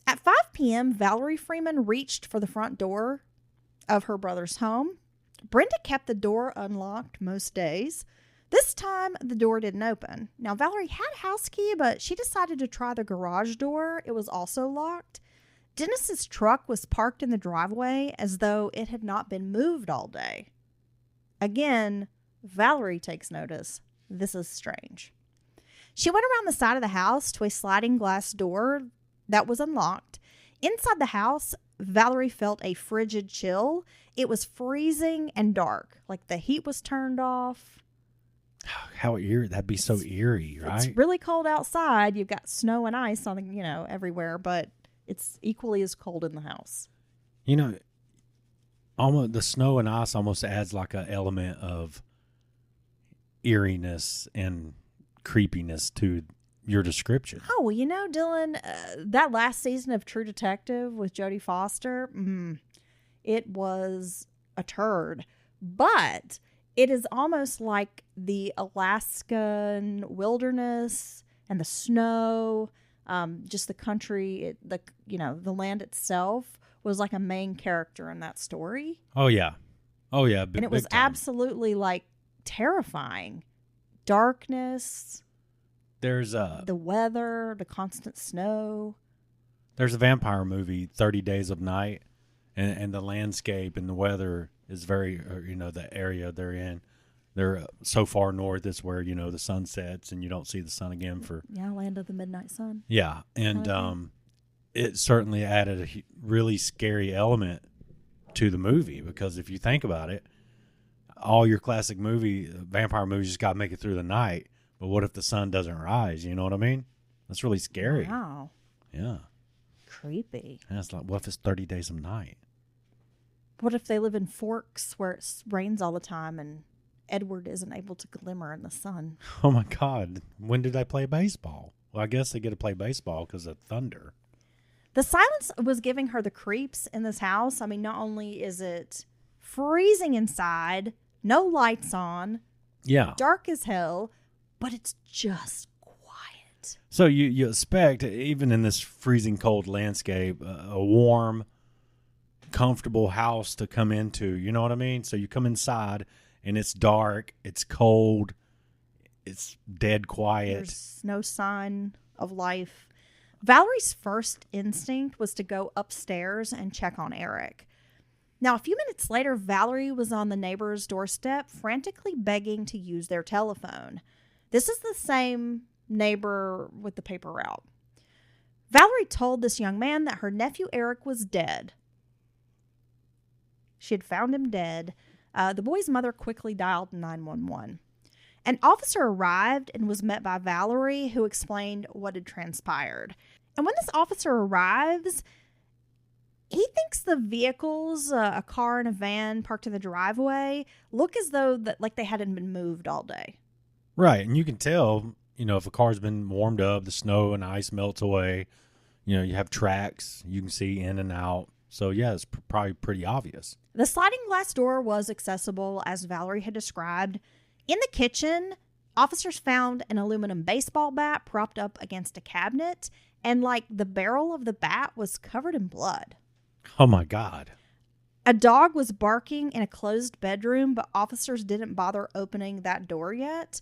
At 5 p.m., Valerie Freeman reached for the front door of her brother's home. Brenda kept the door unlocked most days. This time, the door didn't open. Now, Valerie had a house key, but she decided to try the garage door. It was also locked. Dennis's truck was parked in the driveway as though it had not been moved all day. Again, Valerie takes notice. This is strange. She went around the side of the house to a sliding glass door that was unlocked. Inside the house, Valerie felt a frigid chill. It was freezing and dark, like the heat was turned off. How eerie. That'd be so eerie, right? It's really cold outside. You've got snow and ice on, everywhere, but it's equally as cold in the house. Almost the snow and ice almost adds like an element of eeriness and creepiness to your description. Oh, well, Dylan, that last season of True Detective with Jodie Foster, it was a turd. But it is almost like the Alaskan wilderness and the snow, just the country, the land itself was like a main character in that story. Oh, yeah. And it was absolutely like terrifying. Darkness. There's the weather, the constant snow. There's a vampire movie, 30 Days of Night, and the landscape and the weather is very, the area they're in. They're so far north, it's where, the sun sets and you don't see the sun again for... Yeah, Land of the Midnight Sun. Yeah, and it certainly added a really scary element to the movie because if you think about it, all your classic vampire movies just got to make it through the night. But what if the sun doesn't rise? You know what I mean? That's really scary. Wow. Yeah. Creepy. And it's like, what if it's 30 Days of Night? What if they live in Forks where it rains all the time and Edward isn't able to glimmer in the sun? Oh, my God. When did they play baseball? Well, I guess they get to play baseball because of thunder. The silence was giving her the creeps in this house. I mean, not only is it freezing inside, no lights on, dark as hell, but it's just quiet. So you expect, even in this freezing cold landscape, a warm, comfortable house to come into. You know what I mean? So you come inside, and it's dark, it's cold, it's dead quiet. There's no sign of life. Valerie's first instinct was to go upstairs and check on Eric. Now, a few minutes later, Valerie was on the neighbor's doorstep, frantically begging to use their telephone. This is the same neighbor with the paper route. Valerie told this young man that her nephew Eric was dead. She had found him dead. The boy's mother quickly dialed 911. An officer arrived and was met by Valerie, who explained what had transpired. And when this officer arrives, he thinks the vehicles, a car and a van parked in the driveway, look as though they hadn't been moved all day. Right, and you can tell, if a car's been warmed up, the snow and ice melts away. You have tracks you can see in and out. So, yeah, it's probably pretty obvious. The sliding glass door was accessible, as Valerie had described. In the kitchen, officers found an aluminum baseball bat propped up against a cabinet, and the barrel of the bat was covered in blood. Oh, my God. A dog was barking in a closed bedroom, but officers didn't bother opening that door yet.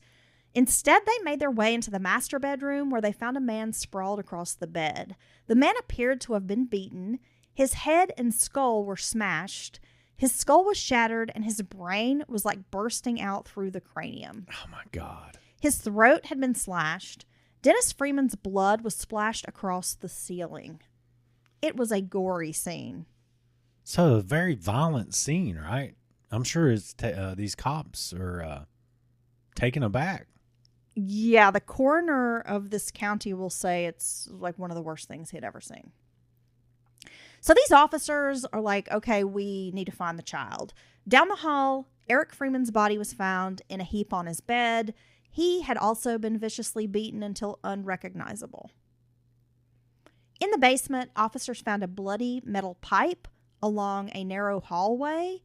Instead, they made their way into the master bedroom, where they found a man sprawled across the bed. The man appeared to have been beaten. His head and skull were smashed. His skull was shattered, and his brain was bursting out through the cranium. Oh, my God. His throat had been slashed. Dennis Freeman's blood was splashed across the ceiling. It was a gory scene. So, a very violent scene, right? I'm sure these cops are taken aback. Yeah, the coroner of this county will say it's one of the worst things he'd ever seen. So these officers are okay, we need to find the child. Down the hall, Eric Freeman's body was found in a heap on his bed. He had also been viciously beaten until unrecognizable. In the basement, officers found a bloody metal pipe along a narrow hallway.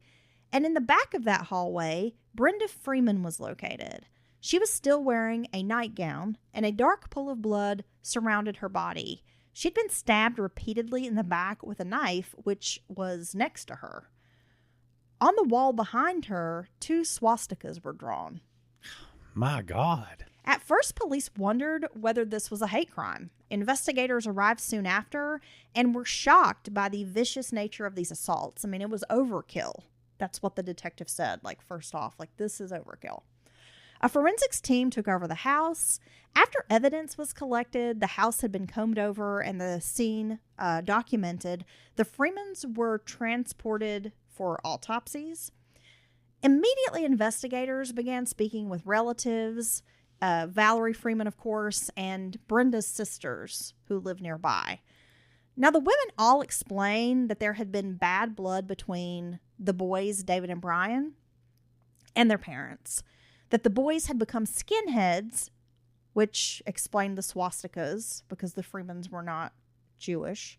And in the back of that hallway, Brenda Freeman was located. She was still wearing a nightgown, and a dark pool of blood surrounded her body. She'd been stabbed repeatedly in the back with a knife, which was next to her. On the wall behind her, 2 swastikas were drawn. My God. At first, police wondered whether this was a hate crime. Investigators arrived soon after and were shocked by the vicious nature of these assaults. I mean, it was overkill. That's what the detective said. First off, this is overkill. A forensics team took over the house. After evidence was collected, the house had been combed over and the scene documented. The Freemans were transported for autopsies. Immediately, investigators began speaking with relatives, Valerie Freeman, of course, and Brenda's sisters who lived nearby. Now, the women all explained that there had been bad blood between the boys, David and Bryan, and their parents. That the boys had become skinheads, which explained the swastikas because the Freemans were not Jewish.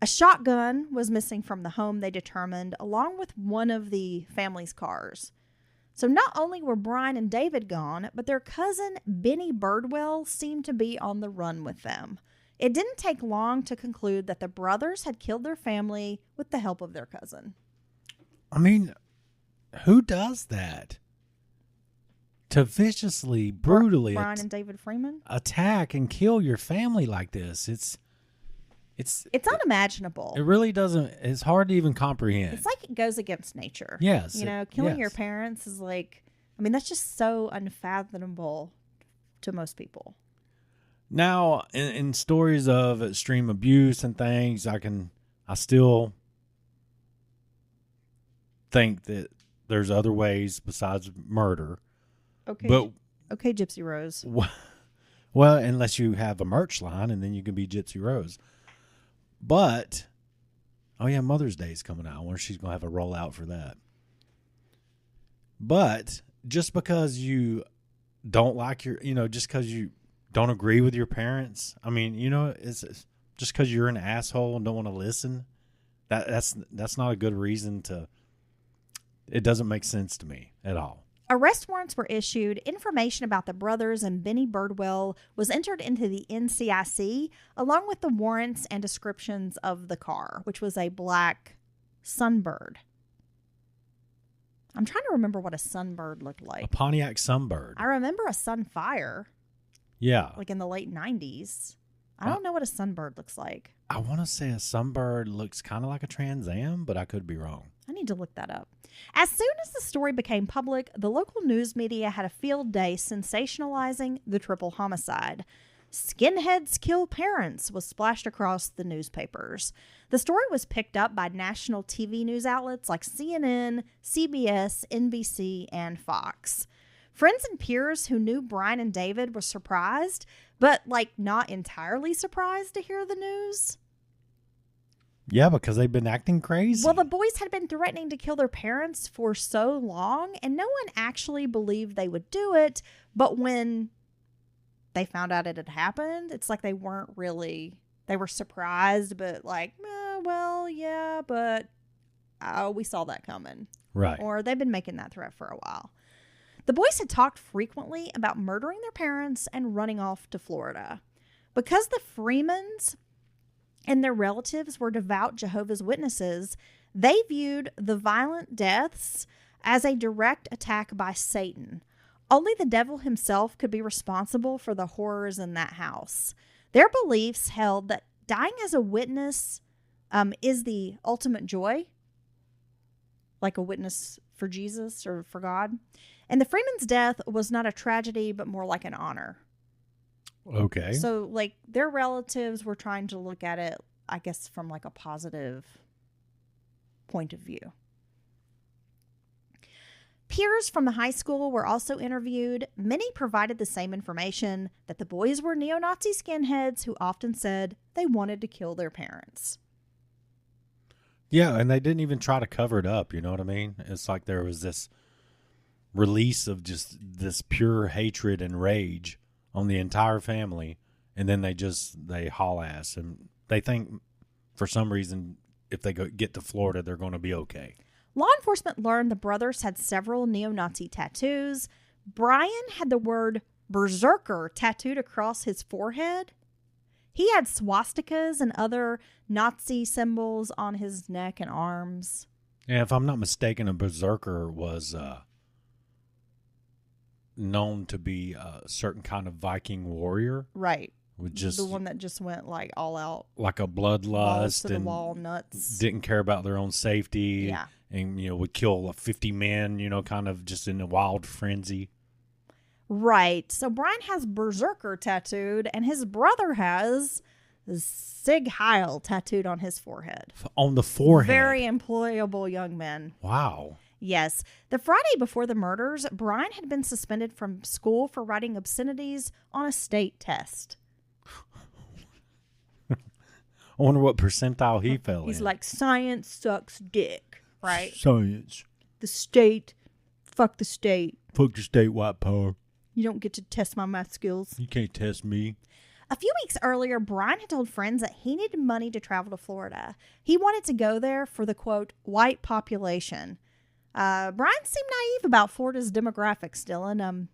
A shotgun was missing from the home, they determined, along with one of the family's cars. So not only were Bryan and David gone, but their cousin Benny Birdwell seemed to be on the run with them. It didn't take long to conclude that the brothers had killed their family with the help of their cousin. I mean, who does that? To viciously, brutally Bryan and David Freeman attack and kill your family like this. It's unimaginable. It really doesn't. It's hard to even comprehend. It's it goes against nature. Yes. Killing your parents is that's just so unfathomable to most people. Now, in stories of extreme abuse and things, I still think that there's other ways besides murder. Okay. But okay, Gypsy Rose. Well, unless you have a merch line, and then you can be Gypsy Rose. But, oh yeah, Mother's Day is coming out. I wonder if she's going to have a rollout for that. But just because you don't like just because you don't agree with your parents, it's just because you're an asshole and don't want to listen, that's not a good reason to. It doesn't make sense to me at all. Arrest warrants were issued. Information about the brothers and Benny Birdwell was entered into the NCIC, along with the warrants and descriptions of the car, which was a black Sunbird. I'm trying to remember what a sunbird looked A like. Pontiac Sunbird. I remember a Sunfire, Yeah. like in the late 90s. I don't know what a sunbird looks like. I want to say a Sunbird looks kind of like a Trans Am, but I could be wrong. I need to look that up. As soon as the story became public, the local news media had a field day sensationalizing the triple homicide. Skinheads kill parents was splashed across the newspapers. The story was picked up by national TV news outlets like CNN, CBS, NBC, and Fox. Friends and peers who knew Bryan and David were surprised, but not entirely surprised to hear the news. Yeah, because they've been acting crazy. Well, the boys had been threatening to kill their parents for so long, and no one actually believed they would do it. But when they found out it had happened, it's like they weren't really, they were surprised, but well, yeah, but we saw that coming. Right. Or they've been making that threat for a while. The boys had talked frequently about murdering their parents and running off to Florida. Because the Freemans and their relatives were devout Jehovah's Witnesses, they viewed the violent deaths as a direct attack by Satan. Only the devil himself could be responsible for the horrors in that house. Their beliefs held that dying as a witness is the ultimate joy, like a witness for Jesus or for God. And the Freeman's death was not a tragedy, but more like an honor. Okay. So, their relatives were trying to look at it, I guess, from a positive point of view. Peers from the high school were also interviewed. Many provided the same information, that the boys were neo-Nazi skinheads who often said they wanted to kill their parents. Yeah, and they didn't even try to cover it up, you know what I mean? It's like there was this release of just this pure hatred and rage on the entire family, and then they haul ass, and they think for some reason if they get to Florida they're going to be okay. Law enforcement learned the brothers had several neo-Nazi tattoos. Bryan had the word berserker tattooed across his forehead. He had swastikas and other Nazi symbols on his neck and arms. Yeah, if I'm not mistaken, a berserker was known to be a certain kind of Viking warrior. Right. With just the one that just went all out. Like a Balls bloodlust to the and wall, nuts. didn't care about their own safety. Yeah. And, would kill 50 men, kind of just in a wild frenzy. Right. So Bryan has berserker tattooed, and his brother has Sig Heil tattooed on his forehead. On the forehead. Very employable young men. Wow. Yes. The Friday before the murders, Bryan had been suspended from school for writing obscenities on a state test. I wonder what percentile he fell in. He's like, science sucks dick, right? Science. The state, fuck the state. Fuck the state, white power. You don't get to test my math skills. You can't test me. A few weeks earlier, Bryan had told friends that he needed money to travel to Florida. He wanted to go there for the, quote, white population. Bryan seemed naive about Florida's demographics, Dylan.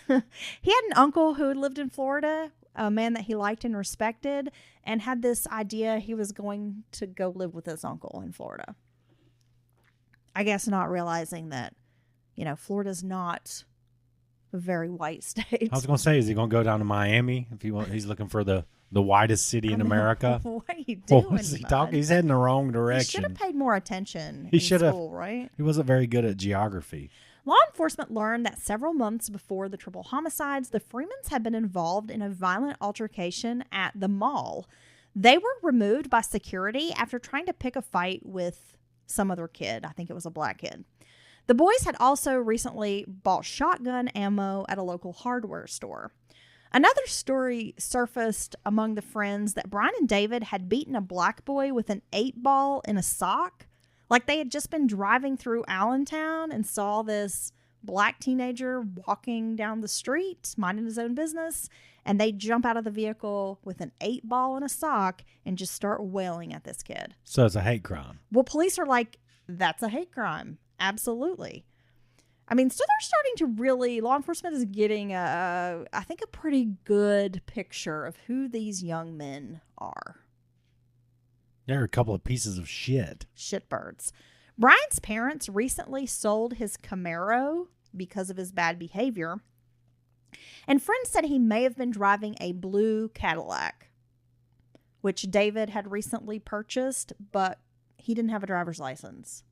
He had an uncle who had lived in Florida, a man that he liked and respected, and had this idea he was going to go live with his uncle in Florida. I guess not realizing that, Florida's not a very white state. I was going to say, is he going to go down to Miami? He's looking for the whitest city in America. What are you doing? What was he talking? He's heading the wrong He direction. should have paid more attention He in should have. school, right? He wasn't very good at geography. Law enforcement learned that several months before the triple homicides, the Freemans had been involved in a violent altercation at the mall. They were removed by security after trying to pick a fight with some other kid. I think it was a black kid. The boys had also recently bought shotgun ammo at a local hardware store. Another story surfaced among the friends that Bryan and David had beaten a black boy with an 8-ball in a sock. Like they had just been driving through Allentown and saw this black teenager walking down the street, minding his own business, and they jump out of the vehicle with an 8-ball in a sock and just start wailing at this kid. So it's a hate crime. Well, police are like, that's a hate crime. Absolutely. I mean, so they're starting to really, law enforcement is getting, I think, a pretty good picture of who these young men are. They're a couple of pieces of shit. Shitbirds. Bryan's parents recently sold his Camaro because of his bad behavior, and friends said he may have been driving a blue Cadillac, which David had recently purchased, but he didn't have a driver's license,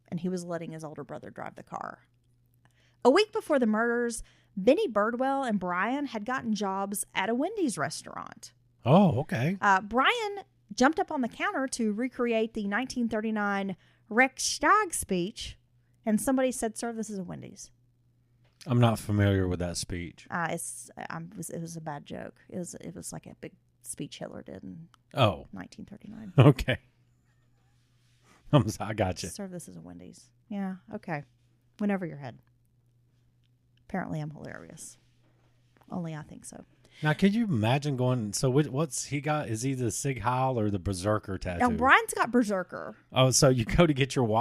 and he was letting his older brother drive the car. A week before the murders, Benny Birdwell and Bryan had gotten jobs at a Wendy's restaurant. Oh, okay. Bryan jumped up on the counter to recreate the 1939 Reichstag speech, and somebody said, "Sir, this is a Wendy's." I'm not familiar with that speech. It was a bad joke. It was like a big speech Hitler did in Oh, 1939. okay. I got you. "Sir, this is a Wendy's." Yeah, okay. Whenever your head. Apparently, I'm hilarious. Only I think so. Now, could you imagine going? So, what's he got? Is he the Sig Heil or the Berserker tattoo? Now, Bryan's got Berserker. Oh, so you go to get your 4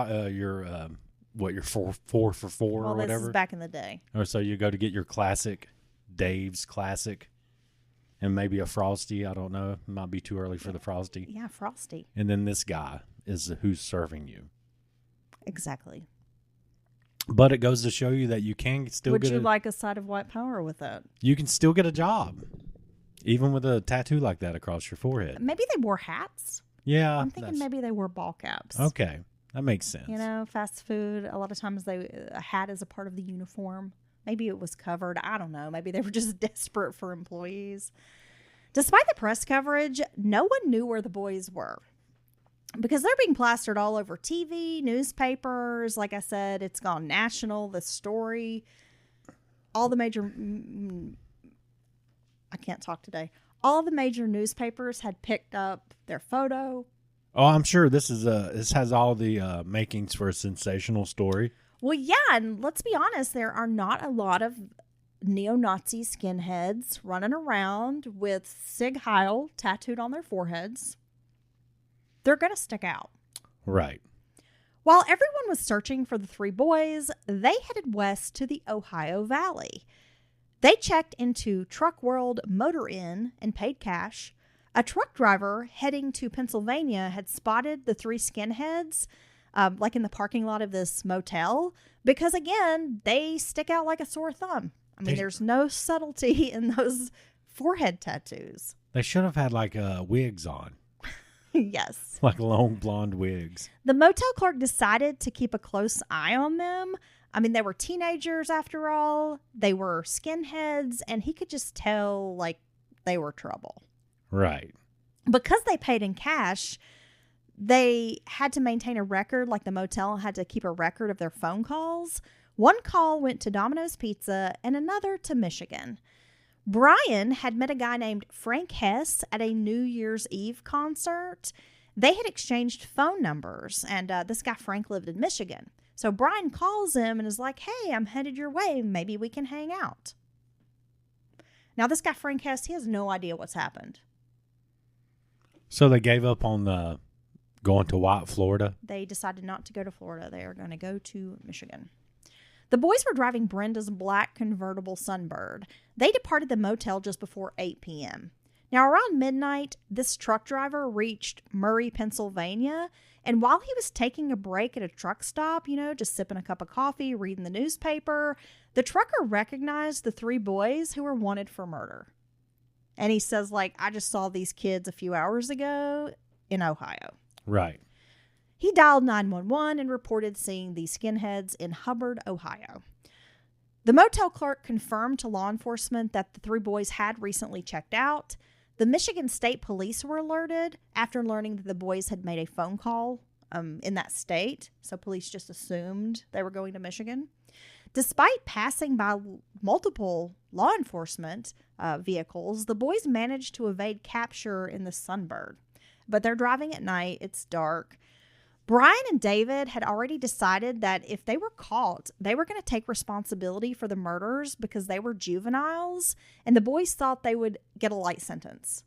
for 4 Well, or this whatever, is back in the day. or so you go to get your classic, Dave's classic, and maybe a Frosty. I don't know. It might be too early for the Frosty. Yeah, Frosty. And then this guy is who's serving you. Exactly. But it goes to show you that you can still Would get you like a side of white power with that? you can still get a job, even with a tattoo like that across your forehead. Maybe they wore hats. Yeah, I'm thinking maybe they wore ball caps. Okay, that makes sense. You know, fast food, a lot of times a hat is a part of the uniform. Maybe it was covered. I don't know. Maybe they were just desperate for employees. Despite the press coverage, no one knew where the boys were, because they're being plastered all over TV, newspapers. Like I said, it's gone national, the story. All the major... I can't talk today. All the major newspapers had picked up their photo. Oh, I'm sure this has all the makings for a sensational story. Well, yeah, and let's be honest, there are not a lot of neo-Nazi skinheads running around with Sig Heil tattooed on their foreheads. They're going to stick out. Right. While everyone was searching for the three boys, they headed west to the Ohio Valley. They checked into Truck World Motor Inn and paid cash. A truck driver heading to Pennsylvania had spotted the three skinheads, like in the parking lot of this motel, because, again, they stick out like a sore thumb. I mean, there's no subtlety in those forehead tattoos. They should have had like wigs on. Yes. Like long blonde wigs. The motel clerk decided to keep a close eye on them. I mean, they were teenagers after all. They were skinheads, and he could just tell, like, they were trouble. Right. Because they paid in cash, they had to maintain a record, like the motel had to keep a record of their phone calls. One call went to Domino's Pizza and another to Michigan. Bryan had met a guy named Frank Hess at a New Year's Eve concert. They had exchanged phone numbers, and this guy Frank lived in Michigan. So Bryan calls him and is like, "Hey, I'm headed your way. Maybe we can hang out." Now, this guy Frank Hess, he has no idea what's happened. So they gave up on going to White, Florida? They decided not to go to Florida. They are going to go to Michigan. The boys were driving Brenda's black convertible Sunbird. They departed the motel just before 8 p.m. Now, around midnight, this truck driver reached Murray, Pennsylvania, and while he was taking a break at a truck stop, you know, just sipping a cup of coffee, reading the newspaper, the trucker recognized the three boys who were wanted for murder. And he says, like, "I just saw these kids a few hours ago in Ohio." Right. He dialed 911 and reported seeing the skinheads in Hubbard, Ohio. The motel clerk confirmed to law enforcement that the three boys had recently checked out. The Michigan State Police were alerted after learning that the boys had made a phone call in that state. So police just assumed they were going to Michigan. Despite passing by multiple law enforcement vehicles, the boys managed to evade capture in the Sunbird. But they're driving at night. It's dark. Bryan and David had already decided that if they were caught, they were going to take responsibility for the murders because they were juveniles, and the boys thought they would get a light sentence.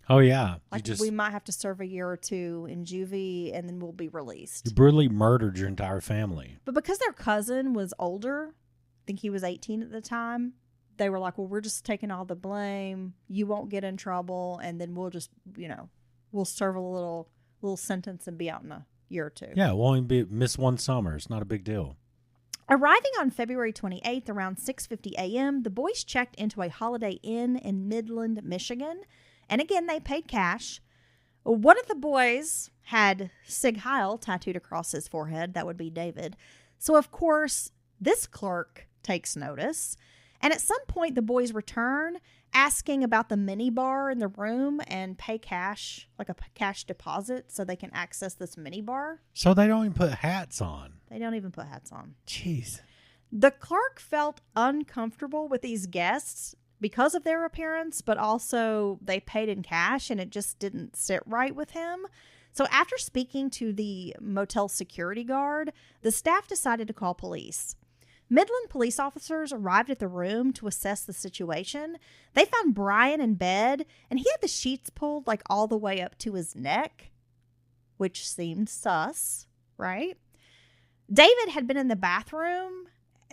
Oh, yeah. Like, we might have to serve a year or two in juvie, and then we'll be released. You brutally murdered your entire family. But because their cousin was older, I think he was 18 at the time, they were like, "Well, we're just taking all the blame. You won't get in trouble, and then we'll just, you know, we'll serve a little sentence and be out in year or two. Yeah, we'll only miss one summer. It's not a big deal. Arriving on February 28th around 6:50 a.m., the boys checked into a Holiday Inn in Midland, Michigan. And again, they paid cash. One of the boys had Sig Heil tattooed across his forehead. That would be David. So, of course, this clerk takes notice. And at some point, the boys return, asking about the minibar in the room and pay cash, like a cash deposit, so they can access this minibar. So they don't even put hats on. They don't even put hats on. Jeez. The clerk felt uncomfortable with these guests because of their appearance, but also they paid in cash and it just didn't sit right with him. So after speaking to the motel security guard, the staff decided to call police. Midland police officers arrived at the room to assess the situation. They found Bryan in bed, and he had the sheets pulled like all the way up to his neck, which seemed sus, right? David had been in the bathroom.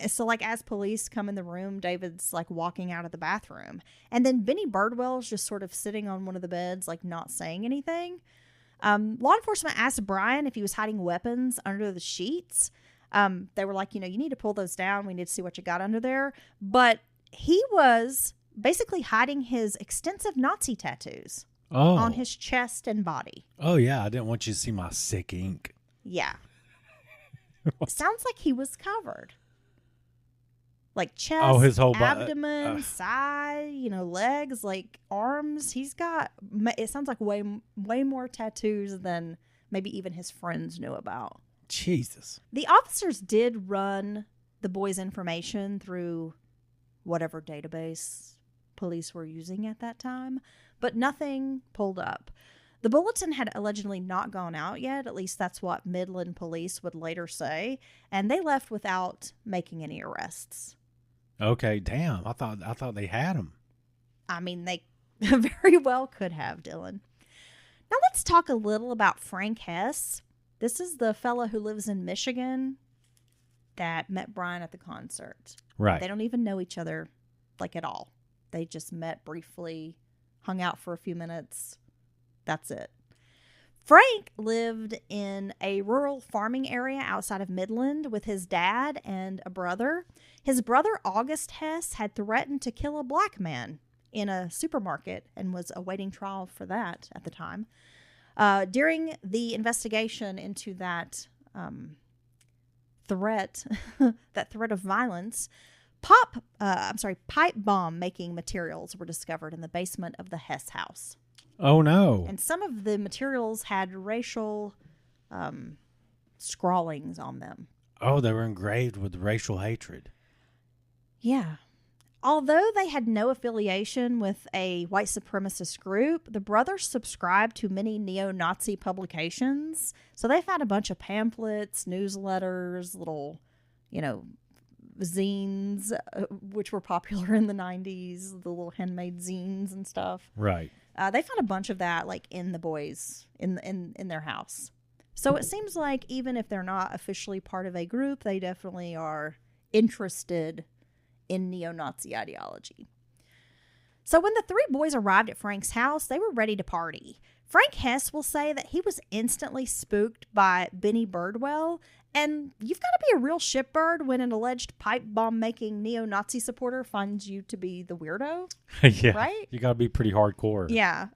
So, like, as police come in the room, David's, like, walking out of the bathroom. And then Benny Birdwell's just sort of sitting on one of the beds, like, not saying anything. Law enforcement asked Bryan if he was hiding weapons under the sheets. They were like, you need to pull those down. We need to see what you got under there. But he was basically hiding his extensive Nazi tattoos on his chest and body. Oh, yeah. I didn't want you to see my sick ink. Yeah. Sounds like he was covered. Like chest, his whole abdomen, side, legs, like arms. He's got, it sounds like way more tattoos than maybe even his friends knew about. Jesus. The officers did run the boys' information through whatever database police were using at that time, but nothing pulled up. The bulletin had allegedly not gone out yet, at least that's what Midland police would later say, and they left without making any arrests. Okay, damn. I thought they had him. I mean, they very well could have, Dylan. Now let's talk a little about Frank Hess. This is the fella who lives in Michigan that met Bryan at the concert. Right. They don't even know each other, like, at all. They just met briefly, hung out for a few minutes. That's it. Frank lived in a rural farming area outside of Midland with his dad and a brother. His brother, August Hess, had threatened to kill a black man in a supermarket and was awaiting trial for that at the time. During the investigation into that threat, that threat of violence, pipe bomb making materials were discovered in the basement of the Hess house. Oh, no. And some of the materials had racial scrawlings on them. Oh, they were engraved with racial hatred. Yeah. Although they had no affiliation with a white supremacist group, the brothers subscribed to many neo-Nazi publications. So they found a bunch of pamphlets, newsletters, little, zines, which were popular in the 90s, the little handmade zines and stuff. Right. They found a bunch of that, like, in the boys, in their house. So it seems like even if they're not officially part of a group, they definitely are interested in neo-Nazi ideology. So when the three boys arrived at Frank's house, they were ready to party. Frank Hess will say that he was instantly spooked by Benny Birdwell, and you've got to be a real shitbird when an alleged pipe bomb making neo-Nazi supporter finds you to be the weirdo. Yeah. Right? You got to be pretty hardcore. Yeah.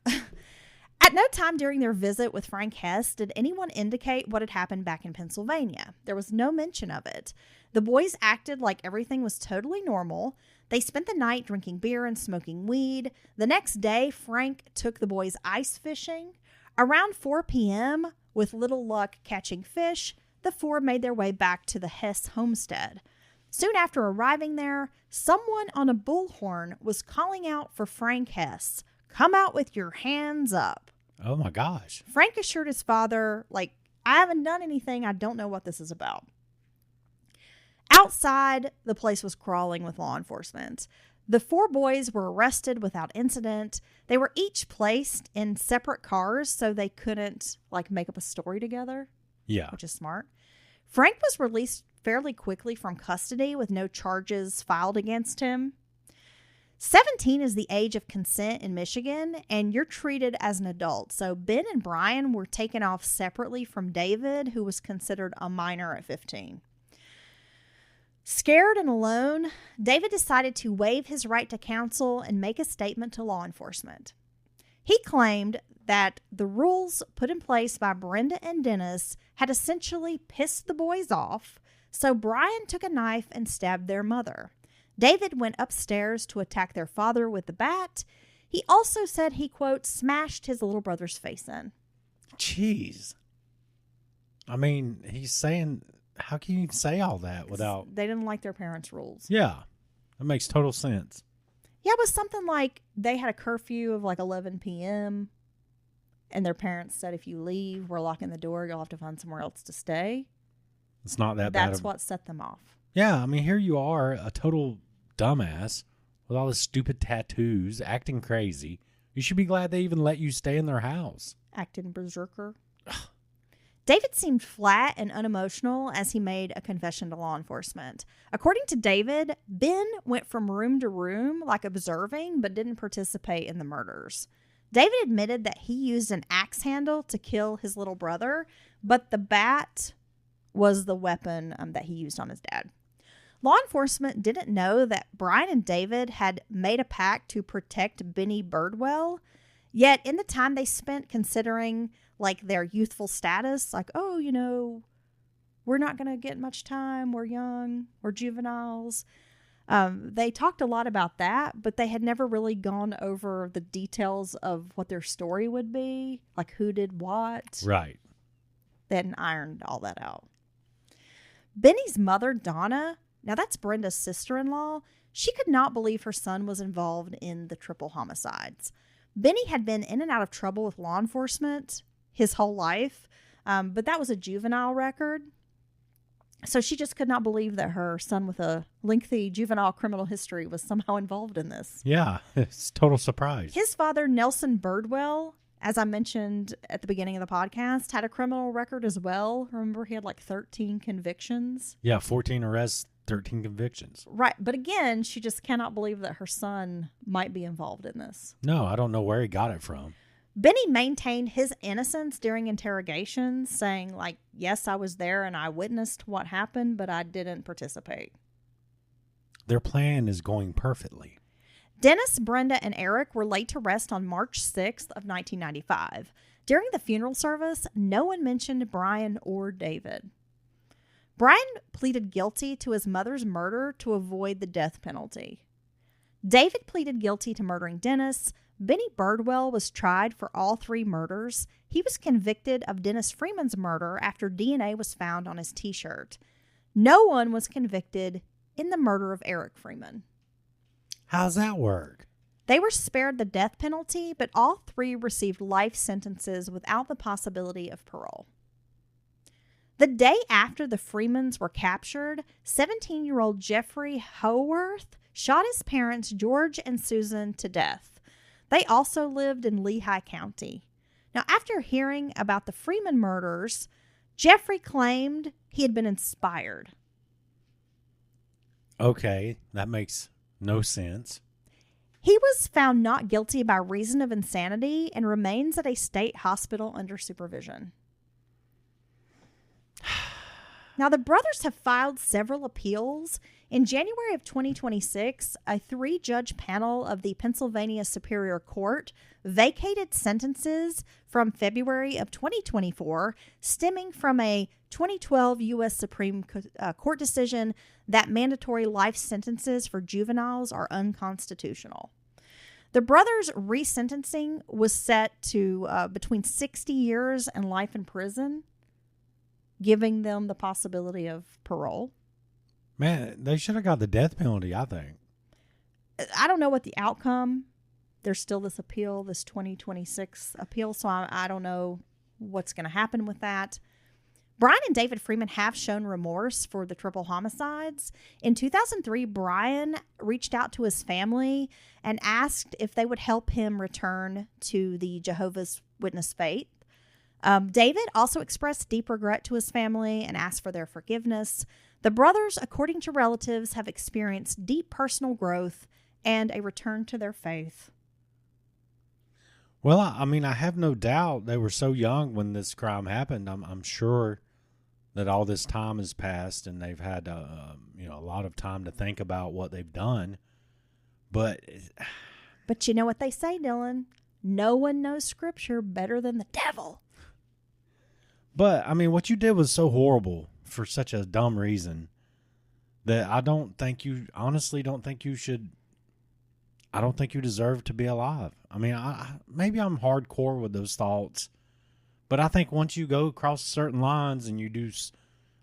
At no time during their visit with Frank Hess did anyone indicate what had happened back in Pennsylvania. There was no mention of it. The boys acted like everything was totally normal. They spent the night drinking beer and smoking weed. The next day, Frank took the boys ice fishing. Around 4 p.m., with little luck catching fish, the four made their way back to the Hess homestead. Soon after arriving there, someone on a bullhorn was calling out for Frank Hess. Come out with your hands up. Oh, my gosh. Frank assured his father, I haven't done anything. I don't know what this is about. Outside, the place was crawling with law enforcement. The four boys were arrested without incident. They were each placed in separate cars so they couldn't, make up a story together. Yeah. Which is smart. Frank was released fairly quickly from custody with no charges filed against him. 17 is the age of consent in Michigan, and you're treated as an adult. So Ben and Bryan were taken off separately from David, who was considered a minor at 15. Scared and alone, David decided to waive his right to counsel and make a statement to law enforcement. He claimed that the rules put in place by Brenda and Dennis had essentially pissed the boys off, so Bryan took a knife and stabbed their mother. David went upstairs to attack their father with the bat. He also said he, quote, smashed his little brother's face in. Jeez. I mean, he's saying, how can you say all that without... They didn't like their parents' rules. Yeah, that makes total sense. Yeah, it was something like they had a curfew of like 11 p.m., and their parents said, if you leave, we're locking the door, you'll have to find somewhere else to stay. It's not that bad. That's what set them off. Yeah, I mean, here you are, a total dumbass with all this stupid tattoos, acting crazy. You should be glad they even let you stay in their house. Acting berserker. David seemed flat and unemotional as he made a confession to law enforcement. According to David, Ben went from room to room, like observing, but didn't participate in the murders. David admitted that he used an axe handle to kill his little brother, but the bat was the weapon that he used on his dad. Law enforcement didn't know that Bryan and David had made a pact to protect Benny Birdwell, yet in the time they spent considering like their youthful status, like, oh, you know, we're not going to get much time, we're young, we're juveniles. They talked a lot about that, but they had never really gone over the details of what their story would be, like who did what. Right. They hadn't ironed all that out. Benny's mother, Donna, now that's Brenda's sister-in-law, she could not believe her son was involved in the triple homicides. Benny had been in and out of trouble with law enforcement his whole life, but that was a juvenile record. So she just could not believe that her son with a lengthy juvenile criminal history was somehow involved in this. Yeah, it's total surprise. His father, Nelson Birdwell, as I mentioned at the beginning of the podcast, had a criminal record as well. Remember, he had like 13 convictions. Yeah, 14 arrests, 13 convictions. Right. But again, she just cannot believe that her son might be involved in this. No, I don't know where he got it from. Benny maintained his innocence during interrogations, saying, like, yes, I was there and I witnessed what happened, but I didn't participate. Their plan is going perfectly. Dennis, Brenda, and Eric were laid to rest on March 6th of 1995. During the funeral service, no one mentioned Bryan or David. Bryan pleaded guilty to his mother's murder to avoid the death penalty. David pleaded guilty to murdering Dennis. Benny Birdwell was tried for all three murders. He was convicted of Dennis Freeman's murder after DNA was found on his t-shirt. No one was convicted in the murder of Eric Freeman. How's that work? They were spared the death penalty, but all three received life sentences without the possibility of parole. The day after the Freemans were captured, 17-year-old Jeffrey Howarth shot his parents, George and Susan, to death. They also lived in Lehigh County. Now, after hearing about the Freeman murders, Jeffrey claimed he had been inspired. Okay, that makes no sense. He was found not guilty by reason of insanity and remains at a state hospital under supervision. Now, the brothers have filed several appeals. In January of 2026, a 3-judge panel of the Pennsylvania Superior Court vacated sentences from February of 2024, stemming from a 2012 U.S. Supreme Court decision that mandatory life sentences for juveniles are unconstitutional. The brothers' resentencing was set to between 60 years and life in prison, giving them the possibility of parole. Man, they should have got the death penalty, I think. I don't know what the outcome. There's still this appeal, this 2026 appeal, so I don't know what's going to happen with that. Bryan and David Freeman have shown remorse for the triple homicides. In 2003, Bryan reached out to his family and asked if they would help him return to the Jehovah's Witness faith. David also expressed deep regret to his family and asked for their forgiveness. The brothers, according to relatives, have experienced deep personal growth and a return to their faith. Well, I mean, I have no doubt they were so young when this crime happened. I'm sure that all this time has passed and they've had a lot of time to think about what they've done. But you know what they say, Dylan? No one knows Scripture better than the devil. But I mean, what you did was so horrible for such a dumb reason that I don't think you should. I don't think you deserve to be alive. I mean, maybe I'm hardcore with those thoughts, but I think once you go across certain lines and you do,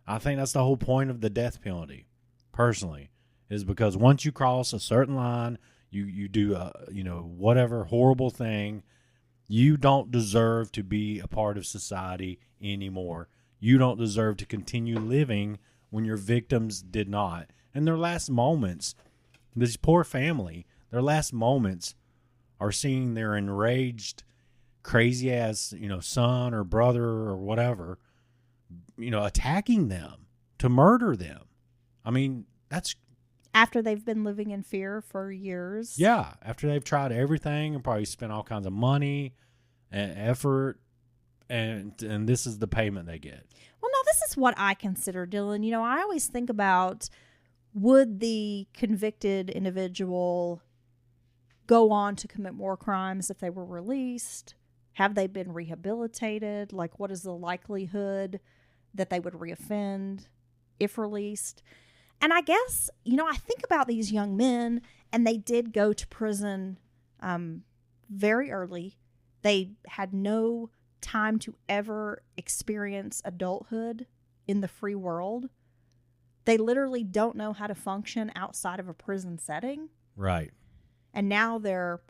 I think that's the whole point of the death penalty, personally, is because once you cross a certain line, you do whatever horrible thing, you don't deserve to be a part of society anymore. You don't deserve to continue living when your victims did not. And their last moments, this poor family, their last moments are seeing their enraged, crazy ass, son or brother or whatever, attacking them to murder them. I mean, that's after they've been living in fear for years. Yeah, after they've tried everything and probably spent all kinds of money and effort, and this is the payment they get. Well, now this is what I consider, Dylan. I always think about, would the convicted individual go on to commit more crimes if they were released? Have they been rehabilitated? Like, what is the likelihood that they would reoffend if released? And I guess, I think about these young men, and they did go to prison very early. They had no time to ever experience adulthood in the free world. They literally don't know how to function outside of a prison setting. Right. And now they're,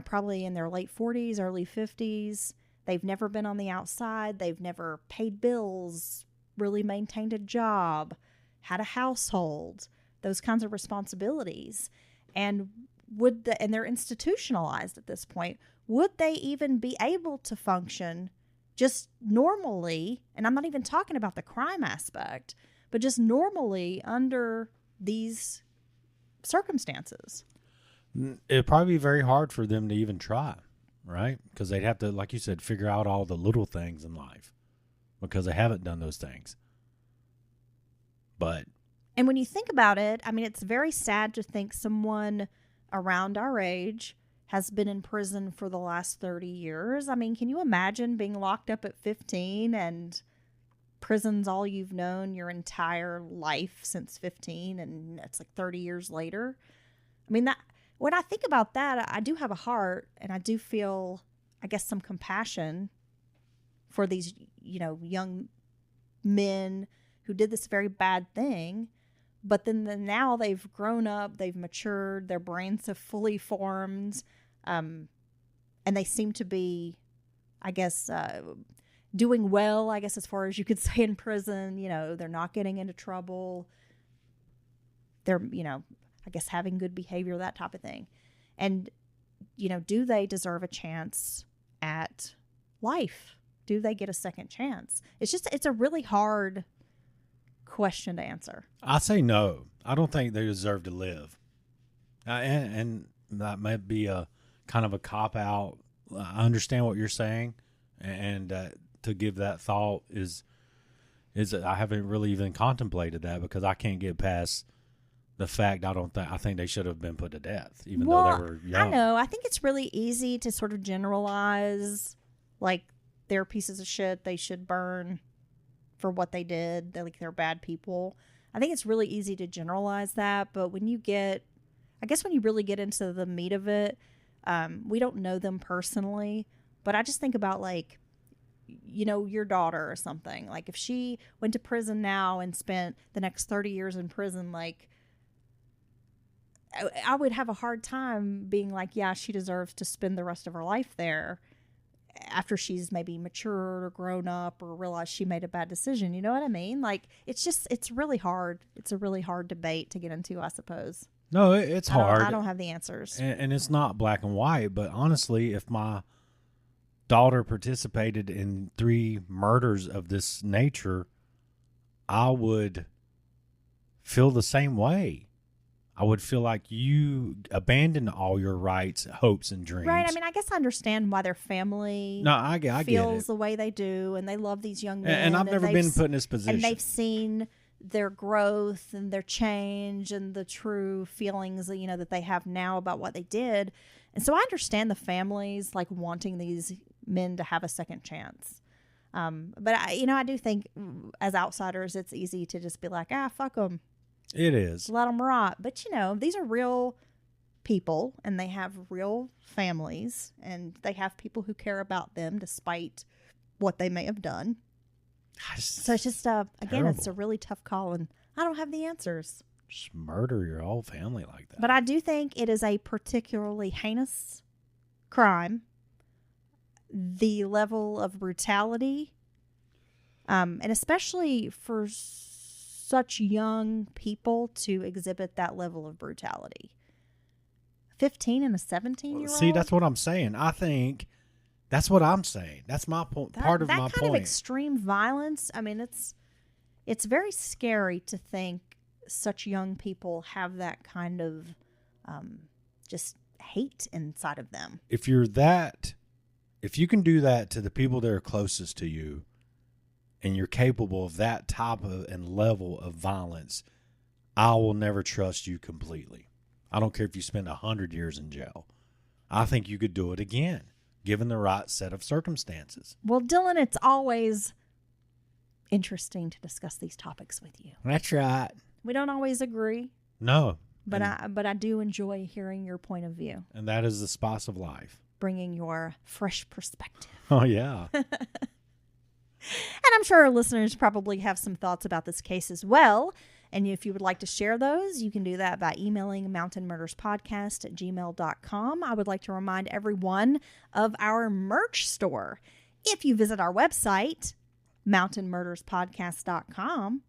probably in their late 40s, early 50s. They've never been on the outside. They've never paid bills, really maintained a job, had a household, those kinds of responsibilities. And and they're institutionalized at this point. Would they even be able to function just normally? And I'm not even talking about the crime aspect, but just normally under these circumstances. It'd probably be very hard for them to even try, right? Because they'd have to, like you said, figure out all the little things in life because they haven't done those things. And when you think about it, I mean, it's very sad to think someone around our age has been in prison for the last 30 years. I mean, can you imagine being locked up at 15 and prison's all you've known your entire life since 15, and it's like 30 years later? I mean, when I think about that, I do have a heart, and I do feel, I guess, some compassion for these, young men who did this very bad thing. But then now they've grown up, they've matured, their brains have fully formed, and they seem to be, I guess, doing well, I guess, as far as you could say in prison. They're not getting into trouble. They're, I guess, having good behavior, that type of thing. And, do they deserve a chance at life? Do they get a second chance? It's a really hard question to answer. I say no. I don't think they deserve to live. And that might be a kind of a cop-out. I understand what you're saying. And to give that thought is I haven't really even contemplated that because I can't get past the fact I think they should have been put to death, even though they were young. I know. I think it's really easy to sort of generalize, like, they're pieces of shit, they should burn for what they did, they're bad people. I think it's really easy to generalize that, but when you really get into the meat of it, we don't know them personally, but I just think about, like, your daughter or something. Like, if she went to prison now and spent the next 30 years in prison, like, I would have a hard time being like, yeah, she deserves to spend the rest of her life there after she's maybe matured or grown up or realized she made a bad decision. You know what I mean? Like, it's really hard. It's a really hard debate to get into, I suppose. No, it's hard. I don't have the answers. And it's not black and white, but honestly, if my daughter participated in 3 murders of this nature, I would feel the same way. I would feel like you abandoned all your rights, hopes, and dreams. Right. I mean, I guess I understand why their family I get feels it. the way they do, and they love these young men. And I've never been put in this position. And they've seen their growth and their change and the true feelings, that they have now about what they did. And so I understand the families like wanting these men to have a second chance. But I do think as outsiders, it's easy to just be like, fuck them. It is. Let them rot. But, these are real people, and they have real families, and they have people who care about them despite what they may have done. So it's just, again, it's a really tough call, and I don't have the answers. Just murder your whole family like that. But I do think it is a particularly heinous crime. The level of brutality, and especially for such young people to exhibit that level of brutality. 15 and a 17-year-old? See, that's what I'm saying. I think that's what I'm saying. That's my point. Part of my point. That kind of extreme violence, I mean, it's very scary to think such young people have that kind of just hate inside of them. If you can do that to the people that are closest to you, and you're capable of that type of and level of violence, I will never trust you completely. I don't care if you spend 100 years in jail. I think you could do it again, given the right set of circumstances. Well, Dylan, it's always interesting to discuss these topics with you. That's right. We don't always agree. No. But I do enjoy hearing your point of view. And that is the spice of life. Bringing your fresh perspective. Oh, yeah. And I'm sure our listeners probably have some thoughts about this case as well. And if you would like to share those, you can do that by emailing mountainmurderspodcast@gmail.com. I would like to remind everyone of our merch store. If you visit our website, mountainmurderspodcast.com,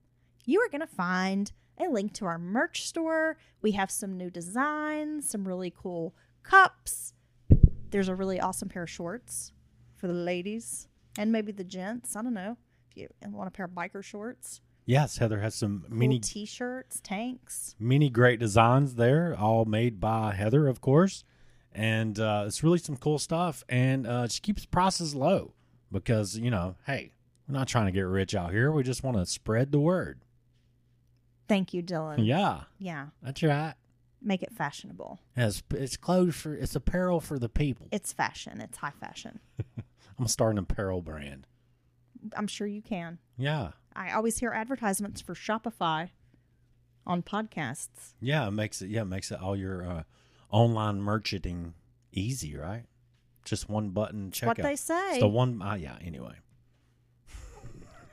you are going to find a link to our merch store. We have some new designs, some really cool cups. There's a really awesome pair of shorts for the ladies. And maybe the gents. I don't know. If you want a pair of biker shorts. Yes, Heather has some cool mini T-shirts, tanks. Many great designs there, all made by Heather, of course. And it's really some cool stuff. And she keeps prices low because, hey, we're not trying to get rich out here. We just want to spread the word. Thank you, Dylan. Yeah. Yeah. That's right. Make it fashionable. It's clothes it's apparel for the people. It's fashion. It's high fashion. I'm going to start an apparel brand. I'm sure you can. Yeah. I always hear advertisements for Shopify on podcasts. Yeah, it makes it all your online merchanting easy, right? Just one button checkout. What they say. It's the one, anyway.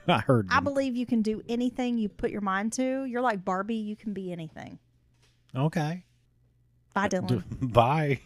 I heard them. I believe you can do anything you put your mind to. You're like Barbie. You can be anything. Okay. Bye, Dylan. Bye.